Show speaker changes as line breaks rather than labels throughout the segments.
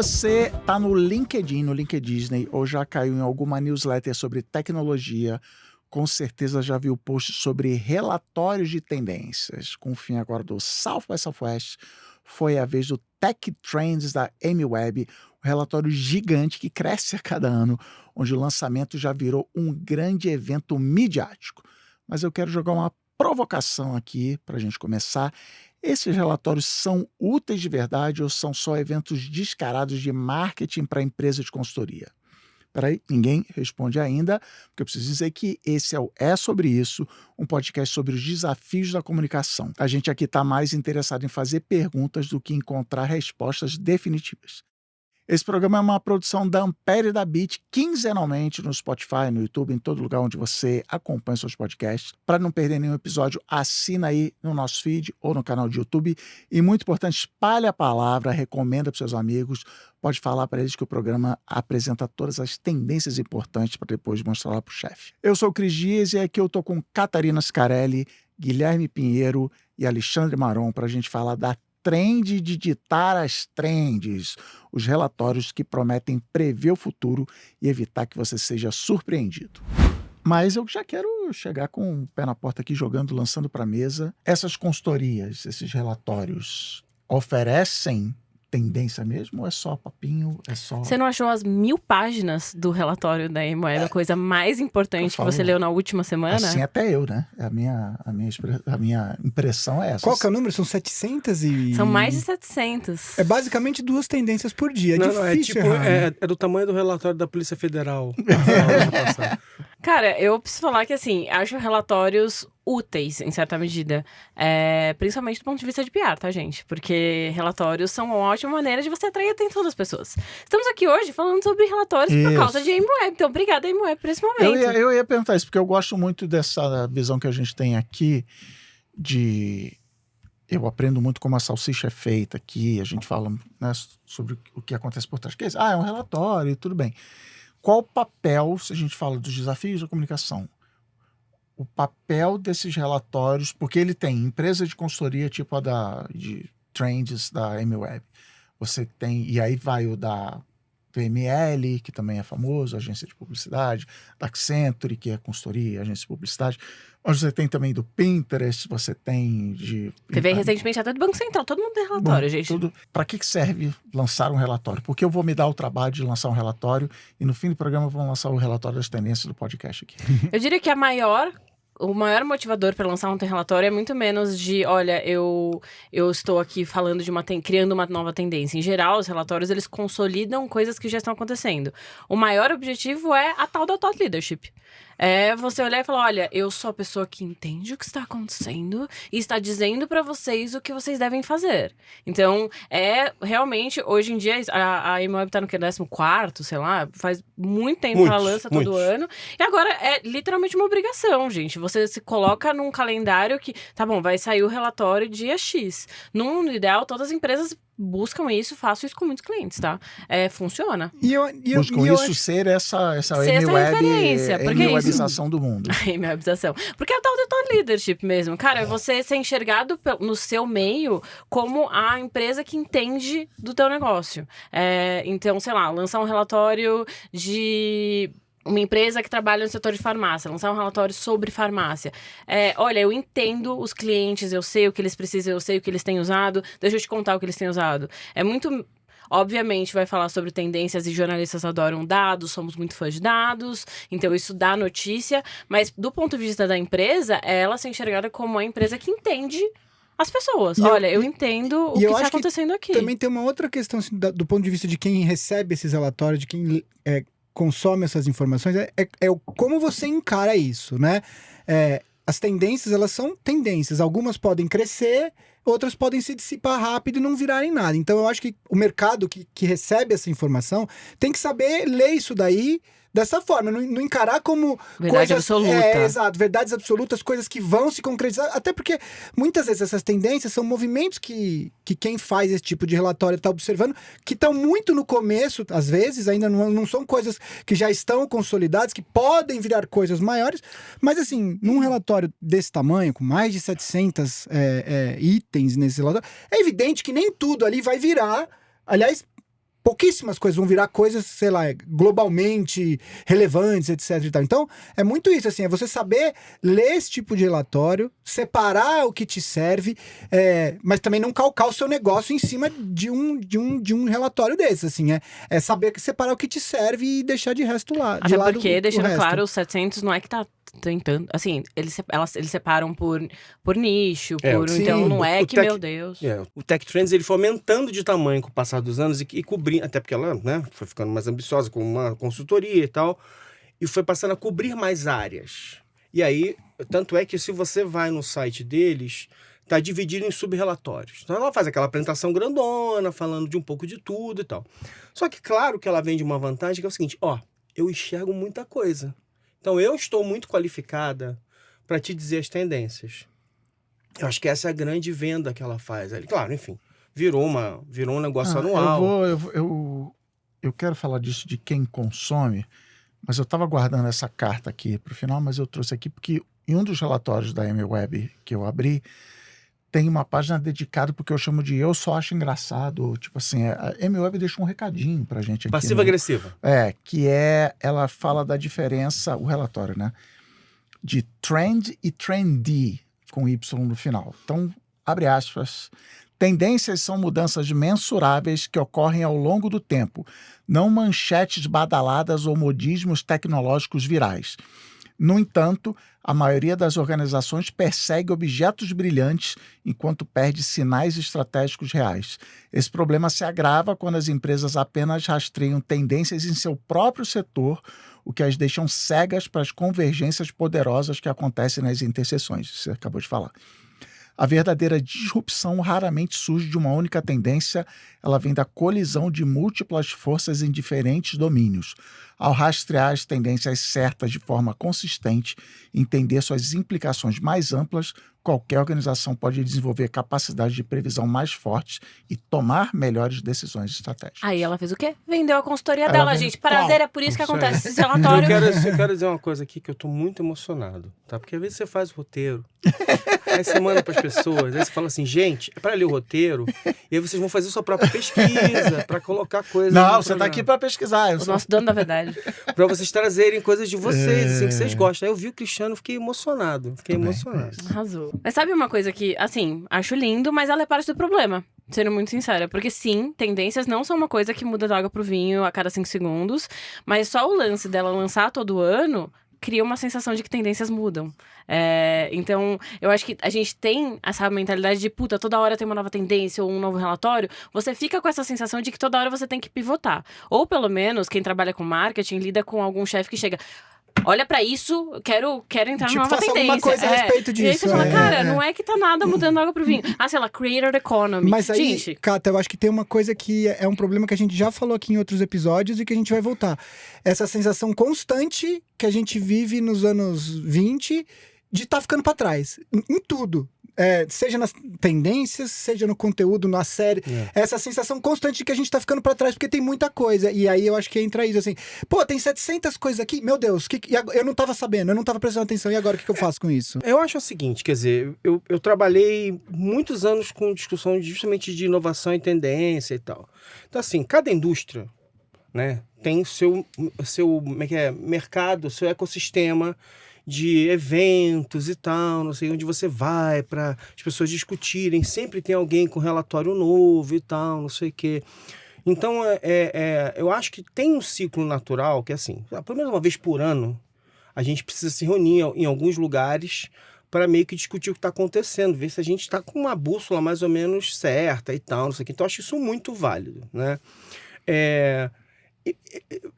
você está no LinkedIn Disney, ou já caiu em alguma newsletter sobre tecnologia, com certeza já viu posts sobre relatórios de tendências. Com o fim agora do South by Southwest, foi a vez do Tech Trends da Amy Webb, um relatório gigante que cresce a cada ano, onde o lançamento já virou um grande evento midiático. Mas eu quero jogar uma provocação aqui para a gente começar. Esses relatórios são úteis de verdade ou são só eventos descarados de marketing para empresas de consultoria? Peraí, ninguém responde ainda, porque eu preciso dizer que esse é Sobre Isso, um podcast sobre os desafios da comunicação. A gente aqui está mais interessado em fazer perguntas do que encontrar respostas definitivas. Esse programa é uma produção da Ampere e da Bit, quinzenalmente no Spotify, no YouTube, em todo lugar onde você acompanha seus podcasts. Para não perder nenhum episódio, assina aí no nosso feed ou no canal de YouTube. E muito importante, espalhe a palavra, recomenda para seus amigos. Pode falar para eles que o programa apresenta todas as tendências importantes para depois mostrar lá para o chefe. Eu sou o Cris Dias e aqui eu estou com Catarina Scarelli, Guilherme Pinheiro e Alexandre Maron para a gente falar da trend de ditar as trends, os relatórios que prometem prever o futuro e evitar que você seja surpreendido. Mas eu já quero chegar com o pé na porta aqui, jogando, lançando para a mesa. Essas consultorias, esses relatórios, oferecem tendência mesmo ou é só papinho?
Você não achou as 1000 páginas do relatório da Amy Webb a coisa mais importante que você leu na última semana?
Assim até eu, né? A minha impressão é essa.
Qual que é o número? São 700 e...
São mais de 700.
É basicamente 2 tendências por dia.
É
difícil
tipo,
errar, né?
é do tamanho do relatório da Polícia Federal.
Cara, eu preciso falar que, assim, acho relatórios úteis, em certa medida. Principalmente do ponto de vista de PR, tá, gente? Porque relatórios são uma ótima maneira de você atrair a atenção das pessoas. Estamos aqui hoje falando sobre relatórios por causa de Amy Webb. Então, obrigada, Amy Webb, por esse momento.
Eu ia perguntar isso, porque eu gosto muito dessa visão que a gente tem aqui de... Eu aprendo muito como a salsicha é feita aqui, a gente fala, né, sobre o que acontece por trás. É um relatório, tudo bem. Qual o papel, se a gente fala dos desafios da comunicação, o papel desses relatórios, porque ele tem empresa de consultoria tipo a de Trends da Amy Webb, você tem, e aí vai o da VML, que também é famoso, agência de publicidade, da Accenture, que é consultoria, agência de publicidade, mas você tem também do Pinterest, você tem de...
Teve recentemente até do Banco Central, todo mundo tem relatório, gente.
Para que serve lançar um relatório? Porque eu vou me dar o trabalho de lançar um relatório e no fim do programa eu vou lançar o relatório das tendências do podcast aqui.
Eu diria que o maior motivador para lançar um relatório é muito menos de, olha, eu estou aqui falando criando uma nova tendência. Em geral, os relatórios, eles consolidam coisas que já estão acontecendo. O maior objetivo é a tal da thought leadership. É você olhar e falar, olha, eu sou a pessoa que entende o que está acontecendo e está dizendo para vocês o que vocês devem fazer. Então, realmente, hoje em dia, a Amy Webb tá no 14º, sei lá, faz muito tempo que ela lança todo ano. E agora é literalmente uma obrigação, gente. Você se coloca num calendário que, tá bom, vai sair o relatório dia X. No mundo ideal, todas as empresas buscam isso, faço isso com muitos clientes, tá? Funciona.
Buscam isso ser essa Amy Webbização do mundo.
A Amy Webbização. Porque é o tal do thought leadership mesmo. Cara, é você ser enxergado no seu meio como a empresa que entende do teu negócio. Então, sei lá, lançar um relatório de... uma empresa que trabalha no setor de farmácia, lançar um relatório sobre farmácia. Olha, eu entendo os clientes, eu sei o que eles precisam, eu sei o que eles têm usado, deixa eu te contar o que eles têm usado. É muito... Obviamente, vai falar sobre tendências e jornalistas adoram dados, somos muito fãs de dados, então isso dá notícia, mas do ponto de vista da empresa, ela ser enxergada como a empresa que entende as pessoas. Olha, eu entendo o que está acontecendo aqui.
Também tem uma outra questão, assim, do ponto de vista de quem recebe esses relatórios, de quem... consome essas informações, como você encara isso, né? As tendências, elas são tendências. Algumas podem crescer, outras podem se dissipar rápido e não virarem nada. Então, eu acho que o mercado que recebe essa informação tem que saber ler isso daí dessa forma, não encarar como
verdade
coisas...
absoluta.
Exato, verdades absolutas, coisas que vão se concretizar, até porque muitas vezes essas tendências são movimentos que quem faz esse tipo de relatório está observando, que estão muito no começo, às vezes, ainda não são coisas que já estão consolidadas, que podem virar coisas maiores, mas assim, num relatório desse tamanho, com mais de 700 itens nesse relatório, é evidente que nem tudo ali vai virar, aliás... pouquíssimas coisas vão virar coisas, sei lá, globalmente relevantes, etc e tal. Então, é muito isso, assim, é você saber ler esse tipo de relatório, separar o que te serve, mas também não calcar o seu negócio em cima de um relatório desse, assim, é saber separar o que te serve e deixar de resto lá.
Até porque, deixando claro, os 700 não é que tá tentando... Assim, eles separam por nicho, então não é que, meu Deus...
O Tech Trends, ele foi aumentando de tamanho com o passar dos anos e cobrindo, até porque ela, né, foi ficando mais ambiciosa com uma consultoria e tal, e foi passando a cobrir mais áreas. E aí, tanto é que se você vai no site deles, tá dividido em sub-relatórios. Então ela faz aquela apresentação grandona, falando de um pouco de tudo e tal. Só que claro que ela vem de uma vantagem que é o seguinte, eu enxergo muita coisa. Então eu estou muito qualificada para te dizer as tendências. Eu acho que essa é a grande venda que ela faz. Claro, enfim, virou um negócio anual.
Eu quero falar disso de quem consome, mas eu estava guardando essa carta aqui para o final, mas eu trouxe aqui porque em um dos relatórios da MWeb que eu abri, tem uma página dedicada porque eu chamo de eu só acho engraçado. Tipo assim, a MWeb deixa um recadinho pra gente aqui.
Passiva-agressiva.
Ela fala da diferença, o relatório, né? De trend e trendy, com Y no final. Então, abre aspas. Tendências são mudanças mensuráveis que ocorrem ao longo do tempo, não manchetes badaladas ou modismos tecnológicos virais. No entanto, a maioria das organizações persegue objetos brilhantes enquanto perde sinais estratégicos reais. Esse problema se agrava quando as empresas apenas rastreiam tendências em seu próprio setor, o que as deixam cegas para as convergências poderosas que acontecem nas interseções. Você acabou de falar. A verdadeira disrupção raramente surge de uma única tendência, ela vem da colisão de múltiplas forças em diferentes domínios. Ao rastrear as tendências certas de forma consistente e entender suas implicações mais amplas, qualquer organização pode desenvolver capacidades de previsão mais fortes e tomar melhores decisões estratégicas.
Aí ela fez o quê? Vendeu a consultoria dela, gente. Prazer, é por isso que acontece esse relatório.
Eu quero dizer uma coisa aqui que eu tô muito emocionado, tá? Porque às vezes você faz o roteiro, aí você manda pras pessoas, aí você fala assim, gente, é pra ler o roteiro, e aí vocês vão fazer sua própria pesquisa, pra colocar coisas...
Não, você tá aqui pra pesquisar.
O nosso dono da verdade.
Pra vocês trazerem coisas de vocês, assim, que vocês gostam. Aí eu vi o Cristiano, fiquei emocionado.
Arrasou. Mas sabe uma coisa que, assim, acho lindo, mas ela é parte do problema. Sendo muito sincera. Porque sim, tendências não são uma coisa que muda da água pro vinho a cada 5 segundos. Mas só o lance dela lançar todo ano cria uma sensação de que tendências mudam. Então, eu acho que a gente tem essa mentalidade de, puta, toda hora tem uma nova tendência ou um novo relatório. Você fica com essa sensação de que toda hora você tem que pivotar. Ou, pelo menos, quem trabalha com marketing lida com algum chefe que chega... Olha pra isso, quero entrar numa nova tendência.
Alguma coisa a respeito disso.
E aí você fala, cara, não é que tá nada mudando água pro vinho. Sei lá, creator economy.
Mas aí,
gente...
Cata, eu acho que tem uma coisa que é um problema que a gente já falou aqui em outros episódios e que a gente vai voltar. Essa sensação constante que a gente vive nos anos 20 de estar ficando pra trás. Em tudo. Seja nas tendências, seja no conteúdo, na série. Essa sensação constante de que a gente tá ficando pra trás, porque tem muita coisa. E aí eu acho que entra isso, assim... Pô, tem 700 coisas aqui. Meu Deus, eu não tava sabendo, eu não tava prestando atenção. E agora, o que eu faço com isso?
Eu acho o seguinte, quer dizer... Eu trabalhei muitos anos com discussão justamente de inovação e tendência e tal. Então, assim, cada indústria, né, tem o seu mercado, o seu ecossistema de eventos e tal, não sei onde você vai para as pessoas discutirem, sempre tem alguém com relatório novo e tal, não sei o quê. Então, eu acho que tem um ciclo natural que, assim, pelo menos uma vez por ano, a gente precisa se reunir em alguns lugares para meio que discutir o que está acontecendo, ver se a gente está com uma bússola mais ou menos certa e tal, não sei o quê. Então, eu acho isso muito válido, né?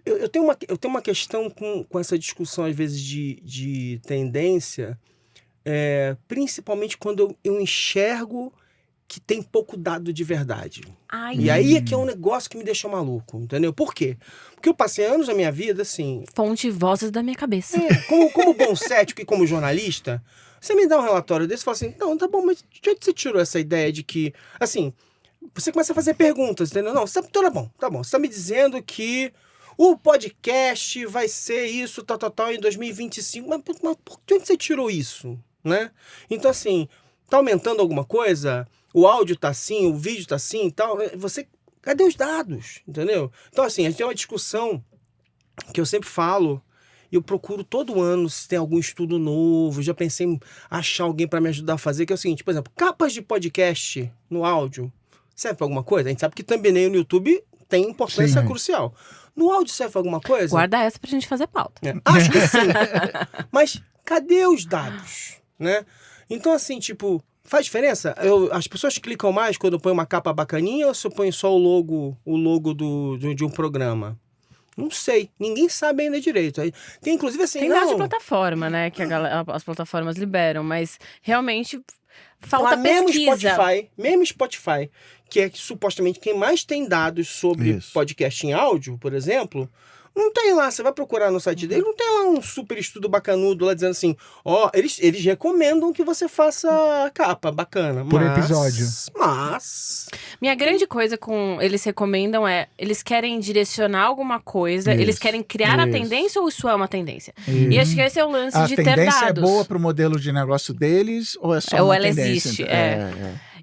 Eu tenho uma questão com essa discussão, às vezes, de tendência, principalmente quando eu enxergo que tem pouco dado de verdade. E aí é que é um negócio que me deixa maluco, entendeu? Por quê? Porque eu passei anos da minha vida, assim...
Fonte vozes da minha cabeça.
Como bom cético e como jornalista, você me dá um relatório desse e fala assim, não, tá bom, mas de onde você tirou essa ideia de que... Assim, você começa a fazer perguntas, entendeu? Não, tá bom. Você tá me dizendo que o podcast vai ser isso, tal, em 2025. Mas de onde você tirou isso, né? Então, assim, tá aumentando alguma coisa? O áudio tá assim, o vídeo tá assim e tal. Você Cadê os dados? Entendeu? Então, assim, a gente tem uma discussão que eu sempre falo, e eu procuro todo ano se tem algum estudo novo, já pensei em achar alguém para me ajudar a fazer, que é o seguinte, por exemplo, capas de podcast no áudio, serve para alguma coisa? A gente sabe que thumbnail no YouTube tem importância crucial. No áudio serve para alguma coisa?
Guarda essa pra gente fazer pauta.
Acho que sim. Mas cadê os dados? Né? Então, assim, tipo, faz diferença? As pessoas clicam mais quando eu ponho uma capa bacaninha ou se eu ponho só o logo de um programa? Não sei. Ninguém sabe ainda direito. Tem, inclusive, assim...
Tem dados de plataforma, né? Que as plataformas liberam, mas realmente falta pesquisa.
Mesmo Spotify, que é supostamente quem mais tem dados sobre podcast em áudio, por exemplo... Não tem lá, você vai procurar no site dele, não tem lá um super estudo bacanudo lá dizendo assim, eles recomendam que você faça a capa bacana.
Por episódio.
Mas...
Minha grande coisa com eles recomendam eles querem direcionar alguma coisa, eles querem criar a tendência ou isso é uma tendência? E acho que esse é o lance de ter dados.
A tendência é boa pro modelo de negócio deles ou é só uma
ela
tendência?
Existe,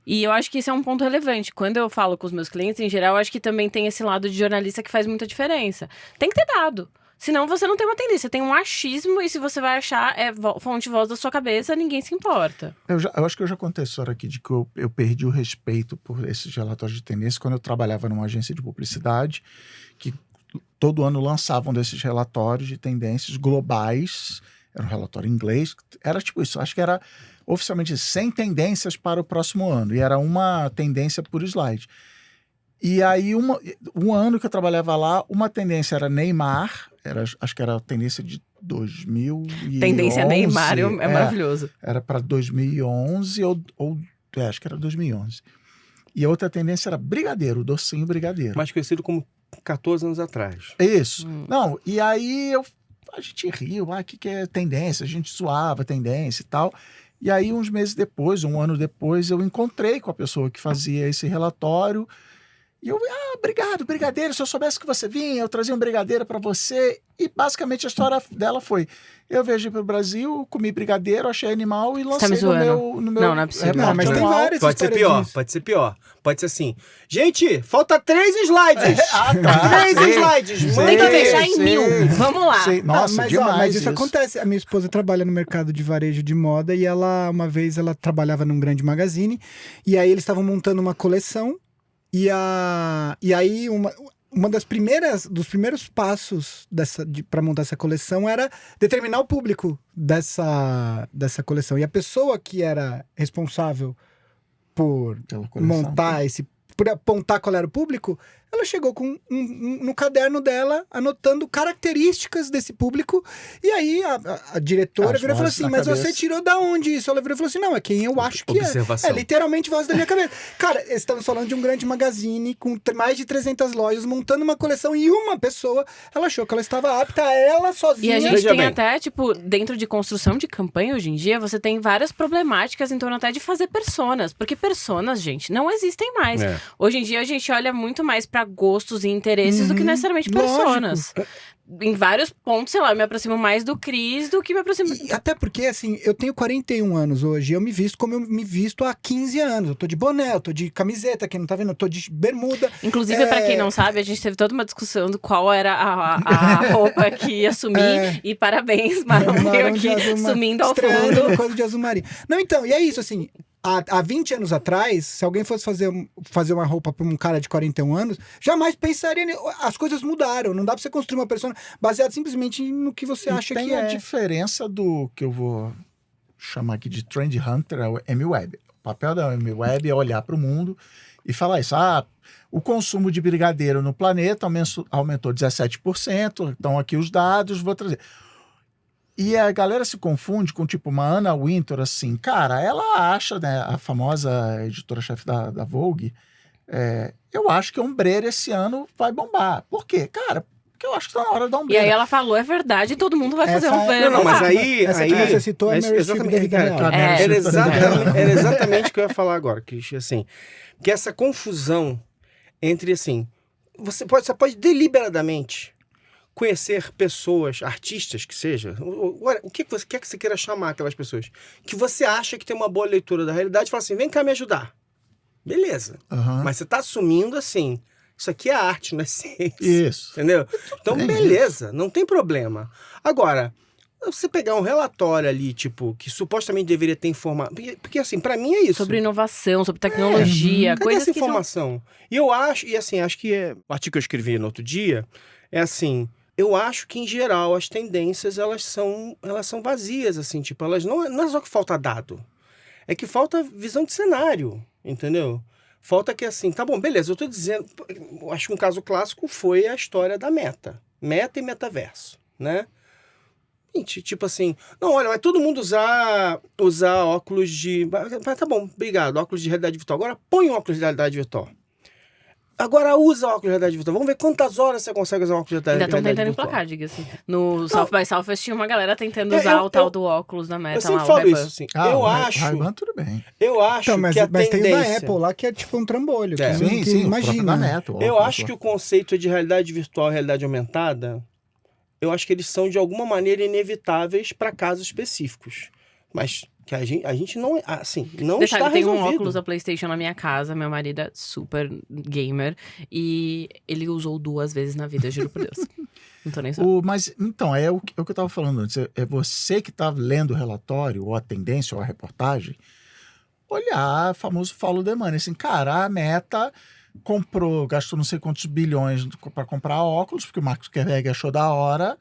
E eu acho que isso é um ponto relevante. Quando eu falo com os meus clientes, em geral, eu acho que também tem esse lado de jornalista que faz muita diferença. Tem que ter dado. Senão você não tem uma tendência. Tem um achismo e se você vai achar fonte voz da sua cabeça, ninguém se importa.
Eu acho que eu já contei a história aqui de que eu perdi o respeito por esses relatórios de tendência quando eu trabalhava numa agência de publicidade, que todo ano lançavam desses relatórios de tendências globais. Era um relatório em inglês. Era tipo isso. Acho que era oficialmente 100 tendências para o próximo ano. E era uma tendência por slide. E aí, um ano que eu trabalhava lá, uma tendência era Neymar. Acho que era a tendência de 2011.
Tendência Neymar é maravilhoso.
Era para 2011 acho que era 2011. E a outra tendência era brigadeiro, docinho brigadeiro.
Mais conhecido como 14 anos atrás.
Isso. Não, e aí a gente riu, o que é tendência? A gente zoava tendência e tal. E aí, uns meses depois, um ano depois, eu encontrei com a pessoa que fazia esse relatório. E eu, obrigado, brigadeiro. Se eu soubesse que você vinha, eu trazia um brigadeiro para você. E basicamente a história dela foi: eu viajei para o Brasil, comi brigadeiro, achei animal e lancei no meu.
Não é possível.
Não, mas tem várias
pode ser pior,
disso.
pode ser pior. Pode ser assim: gente, falta 3 slides. 3 slides.
Tem que fechar em 1000. Vamos lá.
Nossa, demais
mas isso acontece. A minha esposa trabalha no mercado de varejo de moda e uma vez ela trabalhava num grande magazine e aí eles estavam montando uma coleção e aí uma dos primeiros passos para montar essa coleção era determinar o público dessa coleção. E a pessoa que era responsável por montar por apontar qual era o público, ela chegou com no caderno dela, anotando características desse público, e aí a diretora virou e falou assim, mas você tirou da onde isso? Ela virou e falou assim, não, é quem eu acho que é. É literalmente voz da minha cabeça. Cara, estamos falando de um grande magazine com mais de 300 lojas, montando uma coleção, e uma pessoa, ela achou que ela estava apta, ela sozinha.
E a gente tem até, tipo, dentro de construção de campanha hoje em dia, você tem várias problemáticas em torno até de fazer personas, porque personas, gente, não existem mais. Hoje em dia a gente olha muito mais pra gostos e interesses do que necessariamente personas. Em vários pontos, sei lá, eu me aproximo mais do Cris do que me aproximo...
E até porque, assim, eu tenho 41 anos hoje, eu me visto como eu me visto há 15 anos. Eu tô de boné, eu tô de camiseta, quem não tá vendo, eu tô de bermuda.
Inclusive, pra quem não sabe, a gente teve toda uma discussão do qual era a roupa que ia sumir. E parabéns, Marlon, eu aqui sumindo ao fundo.
Coisa de azul marinho. Não, então, e é isso, assim... Há 20 anos atrás, se alguém fosse fazer uma roupa para um cara de 41 anos, jamais pensaria... As coisas mudaram. Não dá para você construir uma persona baseada simplesmente no que você acha que é.
Tem a diferença do que eu vou chamar aqui de Trend Hunter, é o MWeb. O papel da MWeb é olhar para o mundo e falar isso. O consumo de brigadeiro no planeta aumentou 17%. Então, aqui os dados, vou trazer... E a galera se confunde com, tipo, uma Anna Wintour, assim. Cara, ela acha, né, a famosa editora-chefe da Vogue, eu acho que o Ombreira esse ano vai bombar. Por quê? Cara, porque eu acho que tá na hora da Ombreira.
E aí ela falou, é verdade, todo mundo vai fazer um verão.
Não, mas aí...
Essa que você citou é Meryl Streep da vida real.
Era exatamente o que eu ia falar agora, Cris. Assim, que essa confusão entre, assim... Você pode deliberadamente... conhecer pessoas, artistas que seja, o que você quer que você queira chamar aquelas pessoas, que você acha que tem uma boa leitura da realidade, e fala assim, vem cá me ajudar. Beleza. Mas você tá assumindo, assim, Isso aqui é arte, não é ciência.
Isso.
Entendeu? Então,
É
beleza, não tem problema. Agora, você pegar um relatório ali, tipo, que supostamente deveria ter informação... Porque assim, pra mim é isso.
Sobre inovação, sobre tecnologia,
Cadê
coisas
essa
que são...
informação? E eu acho, e assim, acho que o artigo que eu escrevi no outro dia é assim, eu acho que em geral as tendências elas são vazias, assim, tipo, elas não é só que falta dado, é que falta visão de cenário, entendeu? Falta que assim, tá bom, beleza, eu tô dizendo, eu acho que um caso clássico foi a história da Meta e metaverso, né? Gente, tipo assim, não, olha, vai todo mundo usar óculos de... Tá bom, obrigado, óculos de realidade virtual. Agora põe um óculos de realidade virtual. Agora usa óculos de realidade virtual. Vamos ver quantas horas você consegue usar óculos de realidade virtual.
Ainda estão tentando emplacar, diga-se. No South by Southwest tinha uma galera tentando usar o tal do óculos da Meta.
Eu sempre
lá,
falo
o
isso,
Ray-Ban.
assim.
O Ray-Ban, tudo bem.
Eu acho
Então, mas,
que a
mas tem
tendência...
o da Apple lá que é tipo um trambolho.
É.
Que
Sim,
imagina.
o próprio da Meta, o
Eu
óculos
acho
lá.
que o conceito de realidade virtual e realidade aumentada, eu acho que eles são de alguma maneira inevitáveis para casos específicos. Mas que a gente não, assim, não
Detalhe,
está
tem um
resolvido.
óculos da PlayStation na minha casa, meu marido é super gamer, e ele usou 2 vezes na vida, juro por Deus. Não tô nem sabendo.
Mas, então, é o que eu estava falando antes. É você que está lendo o relatório, ou a tendência, ou a reportagem, olhar o famoso follow the money. Assim, cara, a Meta gastou não sei quantos bilhões para comprar óculos, porque o Mark Zuckerberg achou da hora.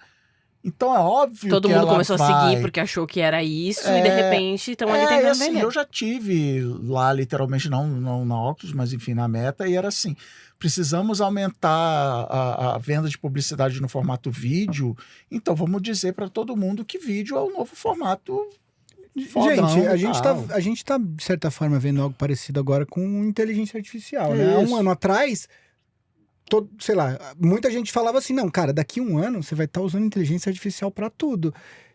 Então é óbvio
Todo
que
mundo
ela
começou a
vai...
seguir porque achou que era isso, e de repente estão ali
e
tentando
assim,
vender.
eu já tive lá, literalmente, não na óculos, mas enfim, na Meta, e era assim, precisamos aumentar a venda de publicidade no formato vídeo, então vamos dizer para todo mundo que vídeo é o novo formato fodão.
Gente,
tal.
a gente tá, de certa forma, vendo algo parecido agora com inteligência artificial, né? Há um
Isso.
ano atrás, sei lá, muita gente falava assim, não, cara, daqui a um ano você vai estar usando inteligência artificial para tudo.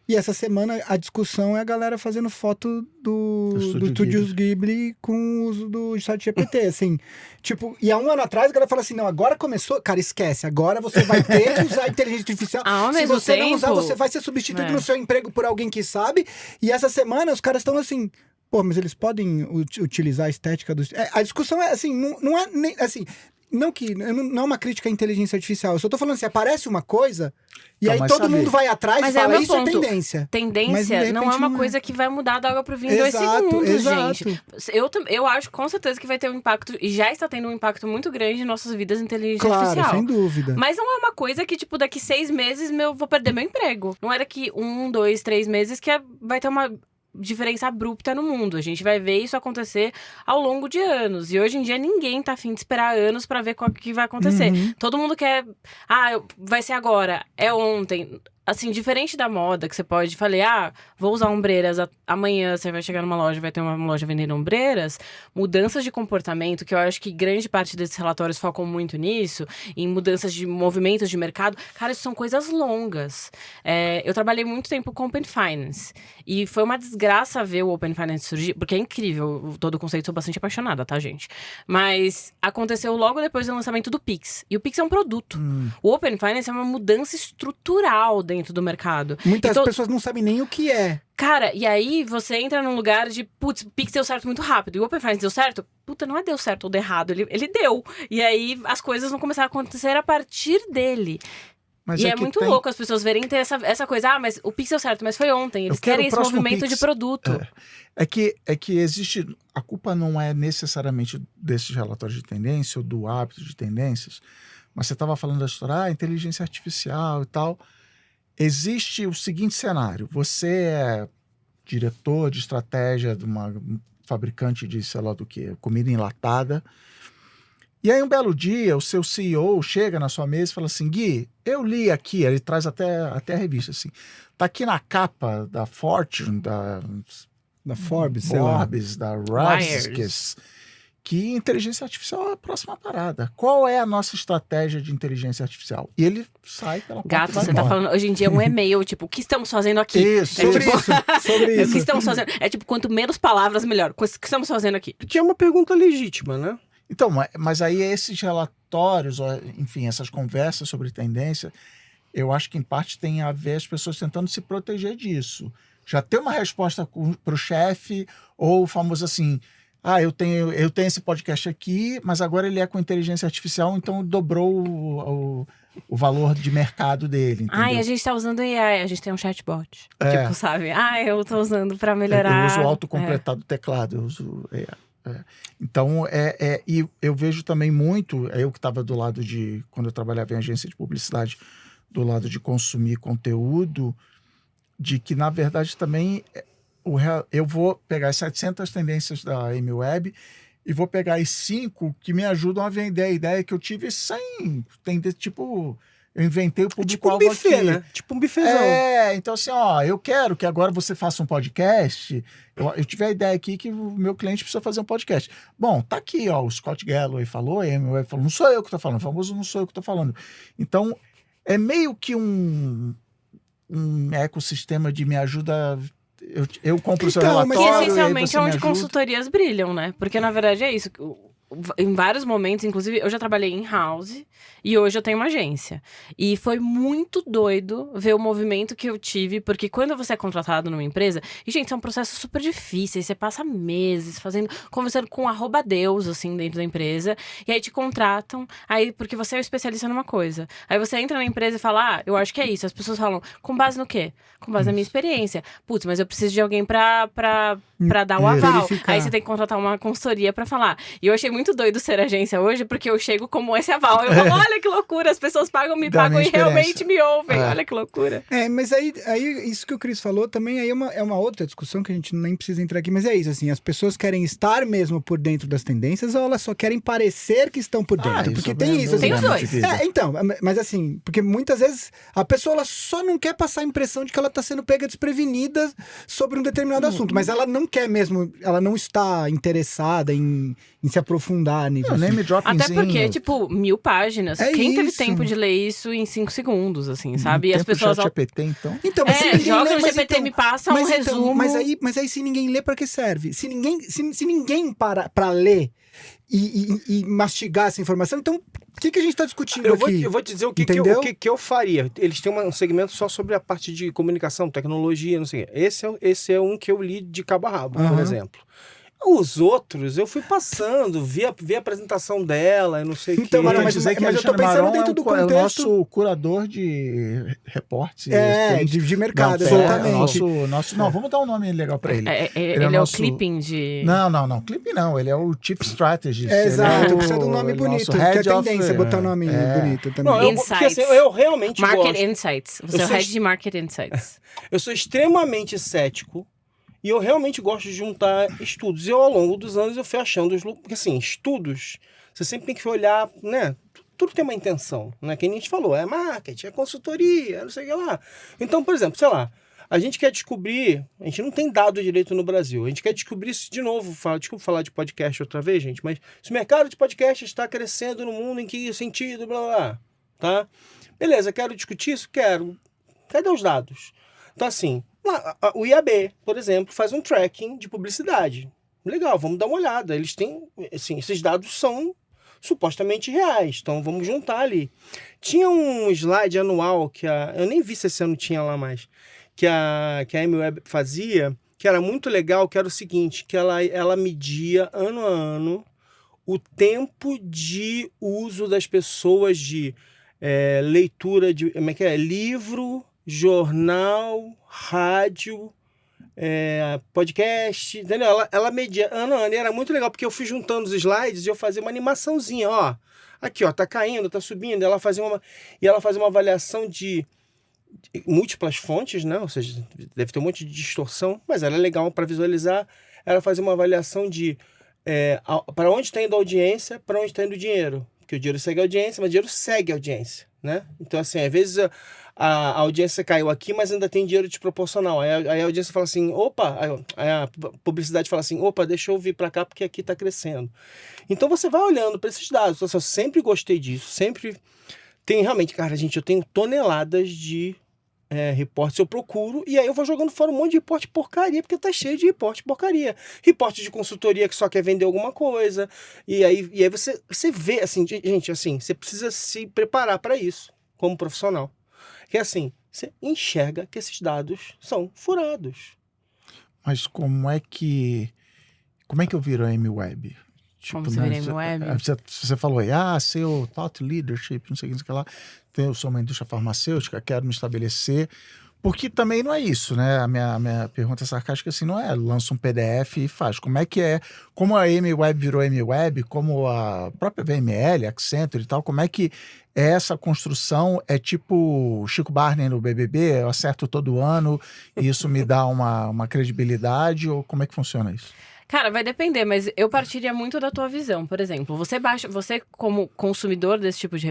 E essa semana a discussão é a galera fazendo foto do Estúdios Ghibli com o uso do ChatGPT, assim. Tipo, e há um ano atrás a galera fala assim, não, agora começou, cara, esquece, agora você vai ter que usar a inteligência artificial.
Ao
Se
mesmo
você não
tempo,
usar, você vai ser substituído
né?
no seu emprego por alguém que sabe. E essa semana os caras estão assim, pô, mas eles podem utilizar a estética do... A discussão é assim, não é nem assim... Não é uma crítica à inteligência artificial. Eu só tô falando assim, aparece uma coisa e
Então,
aí
mas
todo
sabe-
mundo vai atrás
Mas
e
é o
fala,
meu
isso é
ponto.
tendência. Mas, de
Tendência
repente,
não é uma
não é.
coisa que vai mudar da água pro vinho em 2
Exato,
segundos,
exato.
gente. Eu acho com certeza que vai ter um impacto, e já está tendo um impacto muito grande em nossas vidas em inteligência
Claro,
artificial.
sem dúvida.
Mas não é uma coisa que, tipo, daqui 6 meses eu vou perder meu emprego. Não é daqui 1, 2, 3 meses que vai ter uma diferença abrupta no mundo. A gente vai ver isso acontecer ao longo de anos. E hoje em dia ninguém tá afim de esperar anos pra ver o que vai acontecer. Todo mundo quer... vai ser agora. É ontem. Assim, diferente da moda, que você pode... Falei, vou usar ombreiras. Amanhã você vai chegar numa loja, vai ter uma loja vendendo ombreiras. Mudanças de comportamento, que eu acho que grande parte desses relatórios focam muito nisso. Em mudanças de movimentos de mercado. Cara, isso são coisas longas. Eu trabalhei muito tempo com Open Finance. E foi uma desgraça ver o Open Finance surgir. Porque é incrível. Todo o conceito, sou bastante apaixonada, tá, gente? Mas aconteceu logo depois do lançamento do Pix. E o Pix é um produto. O Open Finance é uma mudança estrutural dentro do mercado.
Muitas pessoas não sabem nem o que é.
Cara, e aí você entra num lugar de, putz, o Pix deu certo muito rápido. E o Open Finance deu certo? Puta, não é deu certo ou deu errado. Ele deu. E aí as coisas vão começar a acontecer a partir dele.
Mas
e é
que
muito
tem-
louco as pessoas verem ter essa coisa. Mas o Pix deu certo, mas foi ontem. Eles
quero
querem
o
esse
próximo
movimento
Pix.
de produto.
É que existe... A culpa não é necessariamente desses relatórios de tendência ou do hábito de tendências, mas você estava falando da história, inteligência artificial e tal. Existe o seguinte cenário. Você é diretor de estratégia de uma fabricante de, sei lá do que, comida enlatada. E aí um belo dia o seu CEO chega na sua mesa e fala assim, Gui, eu li aqui, ele traz até a revista assim, tá aqui na capa da Fortune, da
Forbes, sei lá.
Forbes, da Wires, que inteligência artificial é a próxima parada. Qual é a nossa estratégia de inteligência artificial? E ele sai pela porta
Gato,
e vai
você tá
embora.
falando... Hoje em dia é um e-mail, tipo, o que estamos fazendo aqui?
Isso,
Sobre
tipo,
isso, sobre
O
isso.
que estamos fazendo? É tipo, quanto menos palavras, melhor. O que estamos fazendo aqui?
Que é uma pergunta legítima, né?
Então, mas aí esses relatórios, enfim, essas conversas sobre tendência, eu acho que em parte tem a ver as pessoas tentando se proteger disso. Já ter uma resposta para o chefe, ou o famoso assim, eu tenho esse podcast aqui, mas agora ele é com inteligência artificial, então dobrou o valor de mercado dele, entendeu?
Ai, a gente tá usando AI, a gente tem um chatbot.
É.
Tipo, sabe? Eu tô usando pra melhorar.
Eu uso o autocompletado do teclado, eu uso AI. Então, e eu vejo também muito, eu que estava do lado de, quando eu trabalhava em agência de publicidade, do lado de consumir conteúdo, de que, na verdade, também eu vou pegar as 700 tendências da MWeb e vou pegar as 5 que me ajudam a vender a ideia que eu tive sem tender, tipo... Eu inventei o público-alvo
tipo um buffet,
aqui.
né? Tipo um buffetzão.
Então assim, eu quero que agora você faça um podcast. Eu tive a ideia aqui que o meu cliente precisa fazer um podcast. Bom, tá aqui, o Scott Galloway falou, a MWeb falou, não sou eu que tô falando, o famoso não sou eu que tô falando. Então, é meio que um ecossistema de me ajuda... Eu compro o seu relatório.
Que essencialmente
e
é
aí você
onde
me ajuda.
consultorias brilham, né? Porque na verdade é isso. Em vários momentos, inclusive, eu já trabalhei em house e hoje eu tenho uma agência. E foi muito doido ver o movimento que eu tive, porque quando você é contratado numa empresa, e gente, são processos super difíceis, você passa meses conversando com @Deus, assim, dentro da empresa, e aí te contratam, aí porque você é o especialista numa coisa. Aí você entra na empresa e fala, eu acho que é isso. As pessoas falam, com base no quê? Com base na minha experiência. Putz, mas eu preciso de alguém pra dar o aval.
Verificar.
Aí você tem que contratar uma consultoria pra falar. E eu achei muito doido ser agência hoje, porque eu chego como esse aval. Eu falo, olha que loucura, as pessoas me
Da
pagam
minha
e realmente
experiência.
me ouvem. Olha que loucura.
Mas aí isso que o Cris falou também aí é uma outra discussão que a gente nem precisa entrar aqui, mas é isso, assim, as pessoas querem estar mesmo por dentro das tendências ou elas só querem parecer que estão por dentro? Porque tem isso,
Tem
assim,
os dois.
então, mas assim, porque muitas vezes a pessoa ela só não quer passar a impressão de que ela tá sendo pega desprevenida sobre um determinado assunto, mas ela não quer mesmo, ela não está interessada em se aprofundar nisso.
Não, name droppingzinho.
Até porque, tipo, 1000 páginas. Quem teve
isso.
tempo de ler isso em 5 segundos, assim, sabe? E as
Tempo
pessoas...
de GPT, então.
Então, mas se ninguém
joga
lê,
no
mas
GPT
então-
me passa um
mas então,
resumo.
mas aí se ninguém lê, pra que serve? Se ninguém para pra ler e mastigar essa informação, então o que a gente tá discutindo aqui?
Eu vou te dizer o
Entendeu?
que eu faria. Eles têm um segmento só sobre a parte de comunicação, tecnologia, não sei o quê. Esse é um que eu li de cabo a rabo, por
Aham.
exemplo. Os outros, eu fui passando, vi a apresentação dela, eu não sei o
Então,
quê.
Mara,
Quer
mas
dizer que
eu tô
Alexandre
pensando
Maron
dentro do
é o
contexto...
nosso curador de reportes.
de mercado,
Não,
exatamente.
Não, vamos dar um nome legal pra ele.
Ele é
nosso-
o clipping de...
Não, clipe não. Ele é o Chief Strategist.
Exato,
ele é
precisa de um nome
ele
bonito,
nosso
que é
head of-
tendência botar um nome bonito também.
Não, porque
Insights.
assim, eu realmente
Market
gosto.
Insights. Você é o
sou
head de Market Insights.
Eu sou extremamente cético e eu realmente gosto de juntar estudos. E ao longo dos anos eu fui achando os... Porque assim, estudos, você sempre tem que olhar, né? Tudo tem uma intenção, né? Que a gente falou, é marketing, é consultoria, não sei o que lá. Então, por exemplo, sei lá, a gente quer descobrir... A gente não tem dado direito no Brasil. A gente quer descobrir isso de novo. Desculpa falar de podcast outra vez, gente, mas se o mercado de podcast está crescendo no mundo, em que sentido, blá, blá, blá, tá? Beleza, quero discutir isso? Quero. Cadê os dados? Então, assim, o IAB, por exemplo, faz um tracking de publicidade. Legal, vamos dar uma olhada. Eles têm, assim, esses dados são supostamente reais, então vamos juntar ali. Tinha um slide anual que eu nem vi se esse ano tinha lá mais, que a MWeb fazia, que era muito legal, que era o seguinte, que ela media ano a ano o tempo de uso das pessoas de leitura de livro, jornal, rádio, podcast, entendeu? Ela media ano a ano e era muito legal, porque eu fui juntando os slides e eu fazia uma animaçãozinha, ó. Aqui, ó, tá caindo, tá subindo. Ela fazia uma avaliação de múltiplas fontes, né? Ou seja, deve ter um monte de distorção, mas ela é legal para visualizar. Ela fazia uma avaliação de para onde está indo a audiência, para onde está indo o dinheiro. Porque o dinheiro segue a audiência, mas o dinheiro segue a audiência, né? Então, assim, às vezes a audiência caiu aqui, mas ainda tem dinheiro desproporcional. Aí a audiência fala assim, opa, aí a publicidade fala assim, opa, deixa eu vir para cá porque aqui está crescendo. Então você vai olhando para esses dados. Então, assim, eu sempre gostei disso, sempre tem realmente, cara, gente, eu tenho toneladas de reportes, eu procuro, e aí eu vou jogando fora um monte de reporte porcaria, porque tá cheio de reporte porcaria. Reporte de consultoria que só quer vender alguma coisa, e aí você vê, assim, gente, assim, você precisa se preparar para isso, como profissional. Que assim, você enxerga que esses dados são furados.
Mas como é que como é que eu viro a Amy Webb?
Como você vira Amy Webb?
Você falou aí, seu thought leadership, não sei o que lá. Eu sou uma indústria farmacêutica, quero me estabelecer. Porque também não é isso, né? A minha pergunta sarcástica assim, não é lança um PDF e faz. Como a Amy Webb virou Amy Webb, como a própria VML, Accenture e tal, como é que essa construção é tipo Chico Barney no BBB, eu acerto todo ano e isso me dá uma credibilidade, ou como é que funciona isso?
Cara, vai depender, mas eu partiria muito da tua visão. Por exemplo, você como consumidor desse tipo de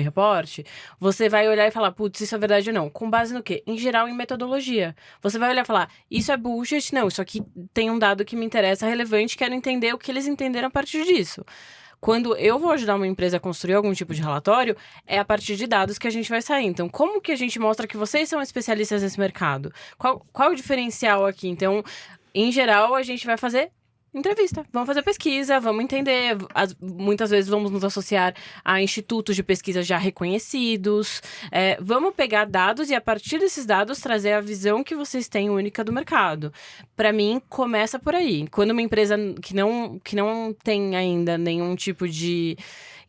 reporte, você vai olhar e falar, putz, isso é verdade ou não. Com base no quê? Em geral, em metodologia. Você vai olhar e falar, isso é bullshit, não, isso aqui tem um dado que me interessa, relevante, quero entender o que eles entenderam a partir disso. Quando eu vou ajudar uma empresa a construir algum tipo de relatório, é a partir de dados que a gente vai sair. Então, como que a gente mostra que vocês são especialistas nesse mercado? Qual é o diferencial aqui? Então, em geral, a gente vai fazer entrevista. Vamos fazer pesquisa, vamos entender. Muitas vezes vamos nos associar a institutos de pesquisa já reconhecidos. Vamos pegar dados e, a partir desses dados, trazer a visão que vocês têm única do mercado. Para mim, começa por aí. Quando uma empresa que não tem ainda nenhum tipo de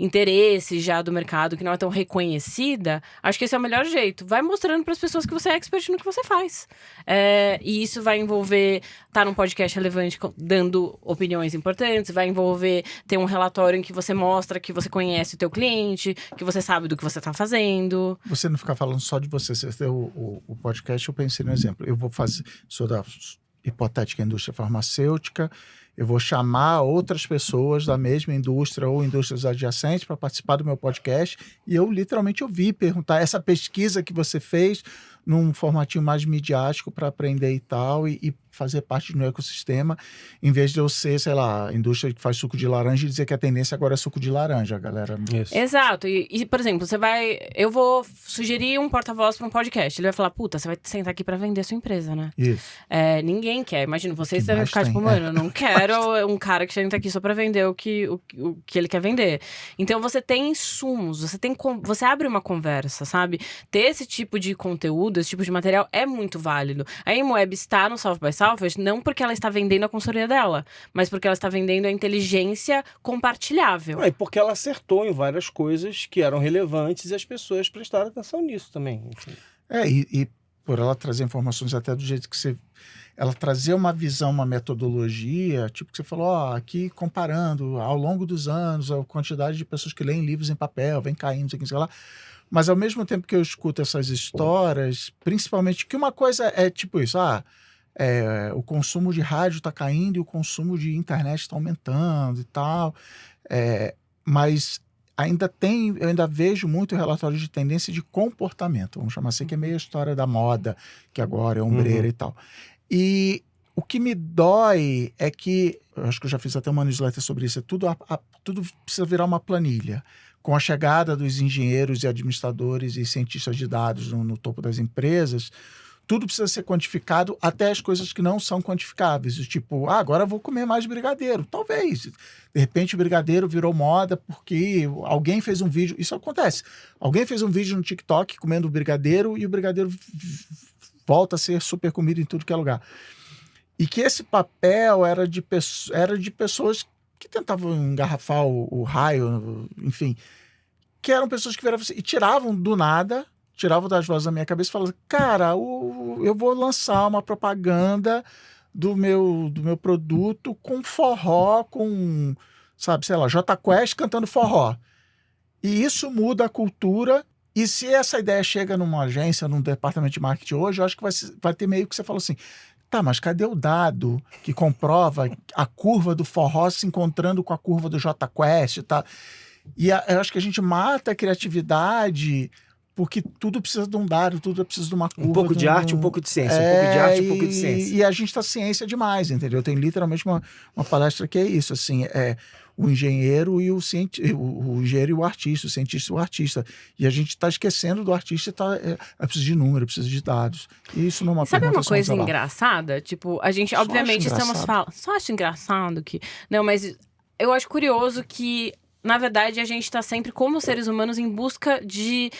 interesse já do mercado, que não é tão reconhecida, acho que esse é o melhor jeito. Vai mostrando para as pessoas que você é expert no que você faz. E isso vai envolver estar num podcast relevante, dando opiniões importantes, vai envolver ter um relatório em que você mostra que você conhece o teu cliente, que você sabe do que você está fazendo.
Você não ficar falando só de você. Você tem o podcast, eu pensei no exemplo. Eu vou sou da hipotética indústria farmacêutica, eu vou chamar outras pessoas da mesma indústria ou indústrias adjacentes para participar do meu podcast, e eu literalmente ouvi perguntar essa pesquisa que você fez num formatinho mais midiático para aprender e tal, e fazer parte do meu ecossistema, em vez de eu ser, sei lá, indústria que faz suco de laranja e dizer que a tendência agora é suco de laranja, galera.
Isso.
Exato. E, por exemplo, eu vou sugerir um porta-voz para um podcast. Ele vai falar, puta, você vai sentar aqui para vender a sua empresa, né?
Isso.
Ninguém quer. Imagina, vocês
Que
devem
mais
ficar
tem,
tipo, mano, eu não quero um cara que senta aqui só para vender o que ele quer vender. Então, você tem insumos, você abre uma conversa, sabe? Ter esse tipo de conteúdo, esse tipo de material é muito válido. A Amy Webb está no South by Southwest não porque ela está vendendo a consultoria dela, mas porque ela está vendendo a inteligência compartilhável.
E porque ela acertou em várias coisas que eram relevantes e as pessoas prestaram atenção nisso também. Enfim.
E por ela trazer informações até do jeito que ela trazer uma visão, uma metodologia, tipo que você falou, aqui comparando ao longo dos anos, a quantidade de pessoas que leem livros em papel, vem caindo, sei lá. Mas ao mesmo tempo que eu escuto essas histórias, principalmente que uma coisa é tipo isso, o consumo de rádio está caindo e o consumo de internet está aumentando e tal, mas eu ainda vejo muito relatório de tendência de comportamento, vamos chamar assim, que é meio a história da moda, que agora é ombreira e tal. E o que me dói é que, eu acho que eu já fiz até uma newsletter sobre isso, tudo precisa virar uma planilha. Com a chegada dos engenheiros e administradores e cientistas de dados no topo das empresas, tudo precisa ser quantificado, até as coisas que não são quantificáveis. Tipo, agora eu vou comer mais brigadeiro. Talvez. De repente o brigadeiro virou moda porque alguém fez um vídeo. Isso acontece. Alguém fez um vídeo no TikTok comendo brigadeiro e o brigadeiro volta a ser super comido em tudo que é lugar. E que esse papel era de pessoas que tentavam engarrafar o raio, enfim, que eram pessoas que viravam e tiravam do nada, tiravam das vozes da minha cabeça e falavam, cara, eu vou lançar uma propaganda do meu produto com forró, com, sabe, sei lá, Jota Quest cantando forró. E isso muda a cultura. E se essa ideia chega numa agência, num departamento de marketing hoje, eu acho que vai ter meio que você falou assim, tá, mas cadê o dado que comprova a curva do forró se encontrando com a curva do Jota Quest e tal? E eu acho que a gente mata a criatividade porque tudo precisa de um dado, tudo precisa de uma curva.
Um pouco de arte, um pouco de ciência. Um pouco de arte, um pouco de ciência.
E a gente tá ciência demais, entendeu? Tem literalmente uma palestra que é isso, assim, o engenheiro e o engenheiro e o artista, o cientista e o artista. E a gente está esquecendo do artista, precisa de número, precisa de dados. E isso não é uma
Sabe
pergunta,
uma coisa engraçada? Tipo, a gente, obviamente, estamos falando... Só acho engraçado que... Não, mas eu acho curioso que na verdade, a gente tá sempre, como seres humanos, em busca de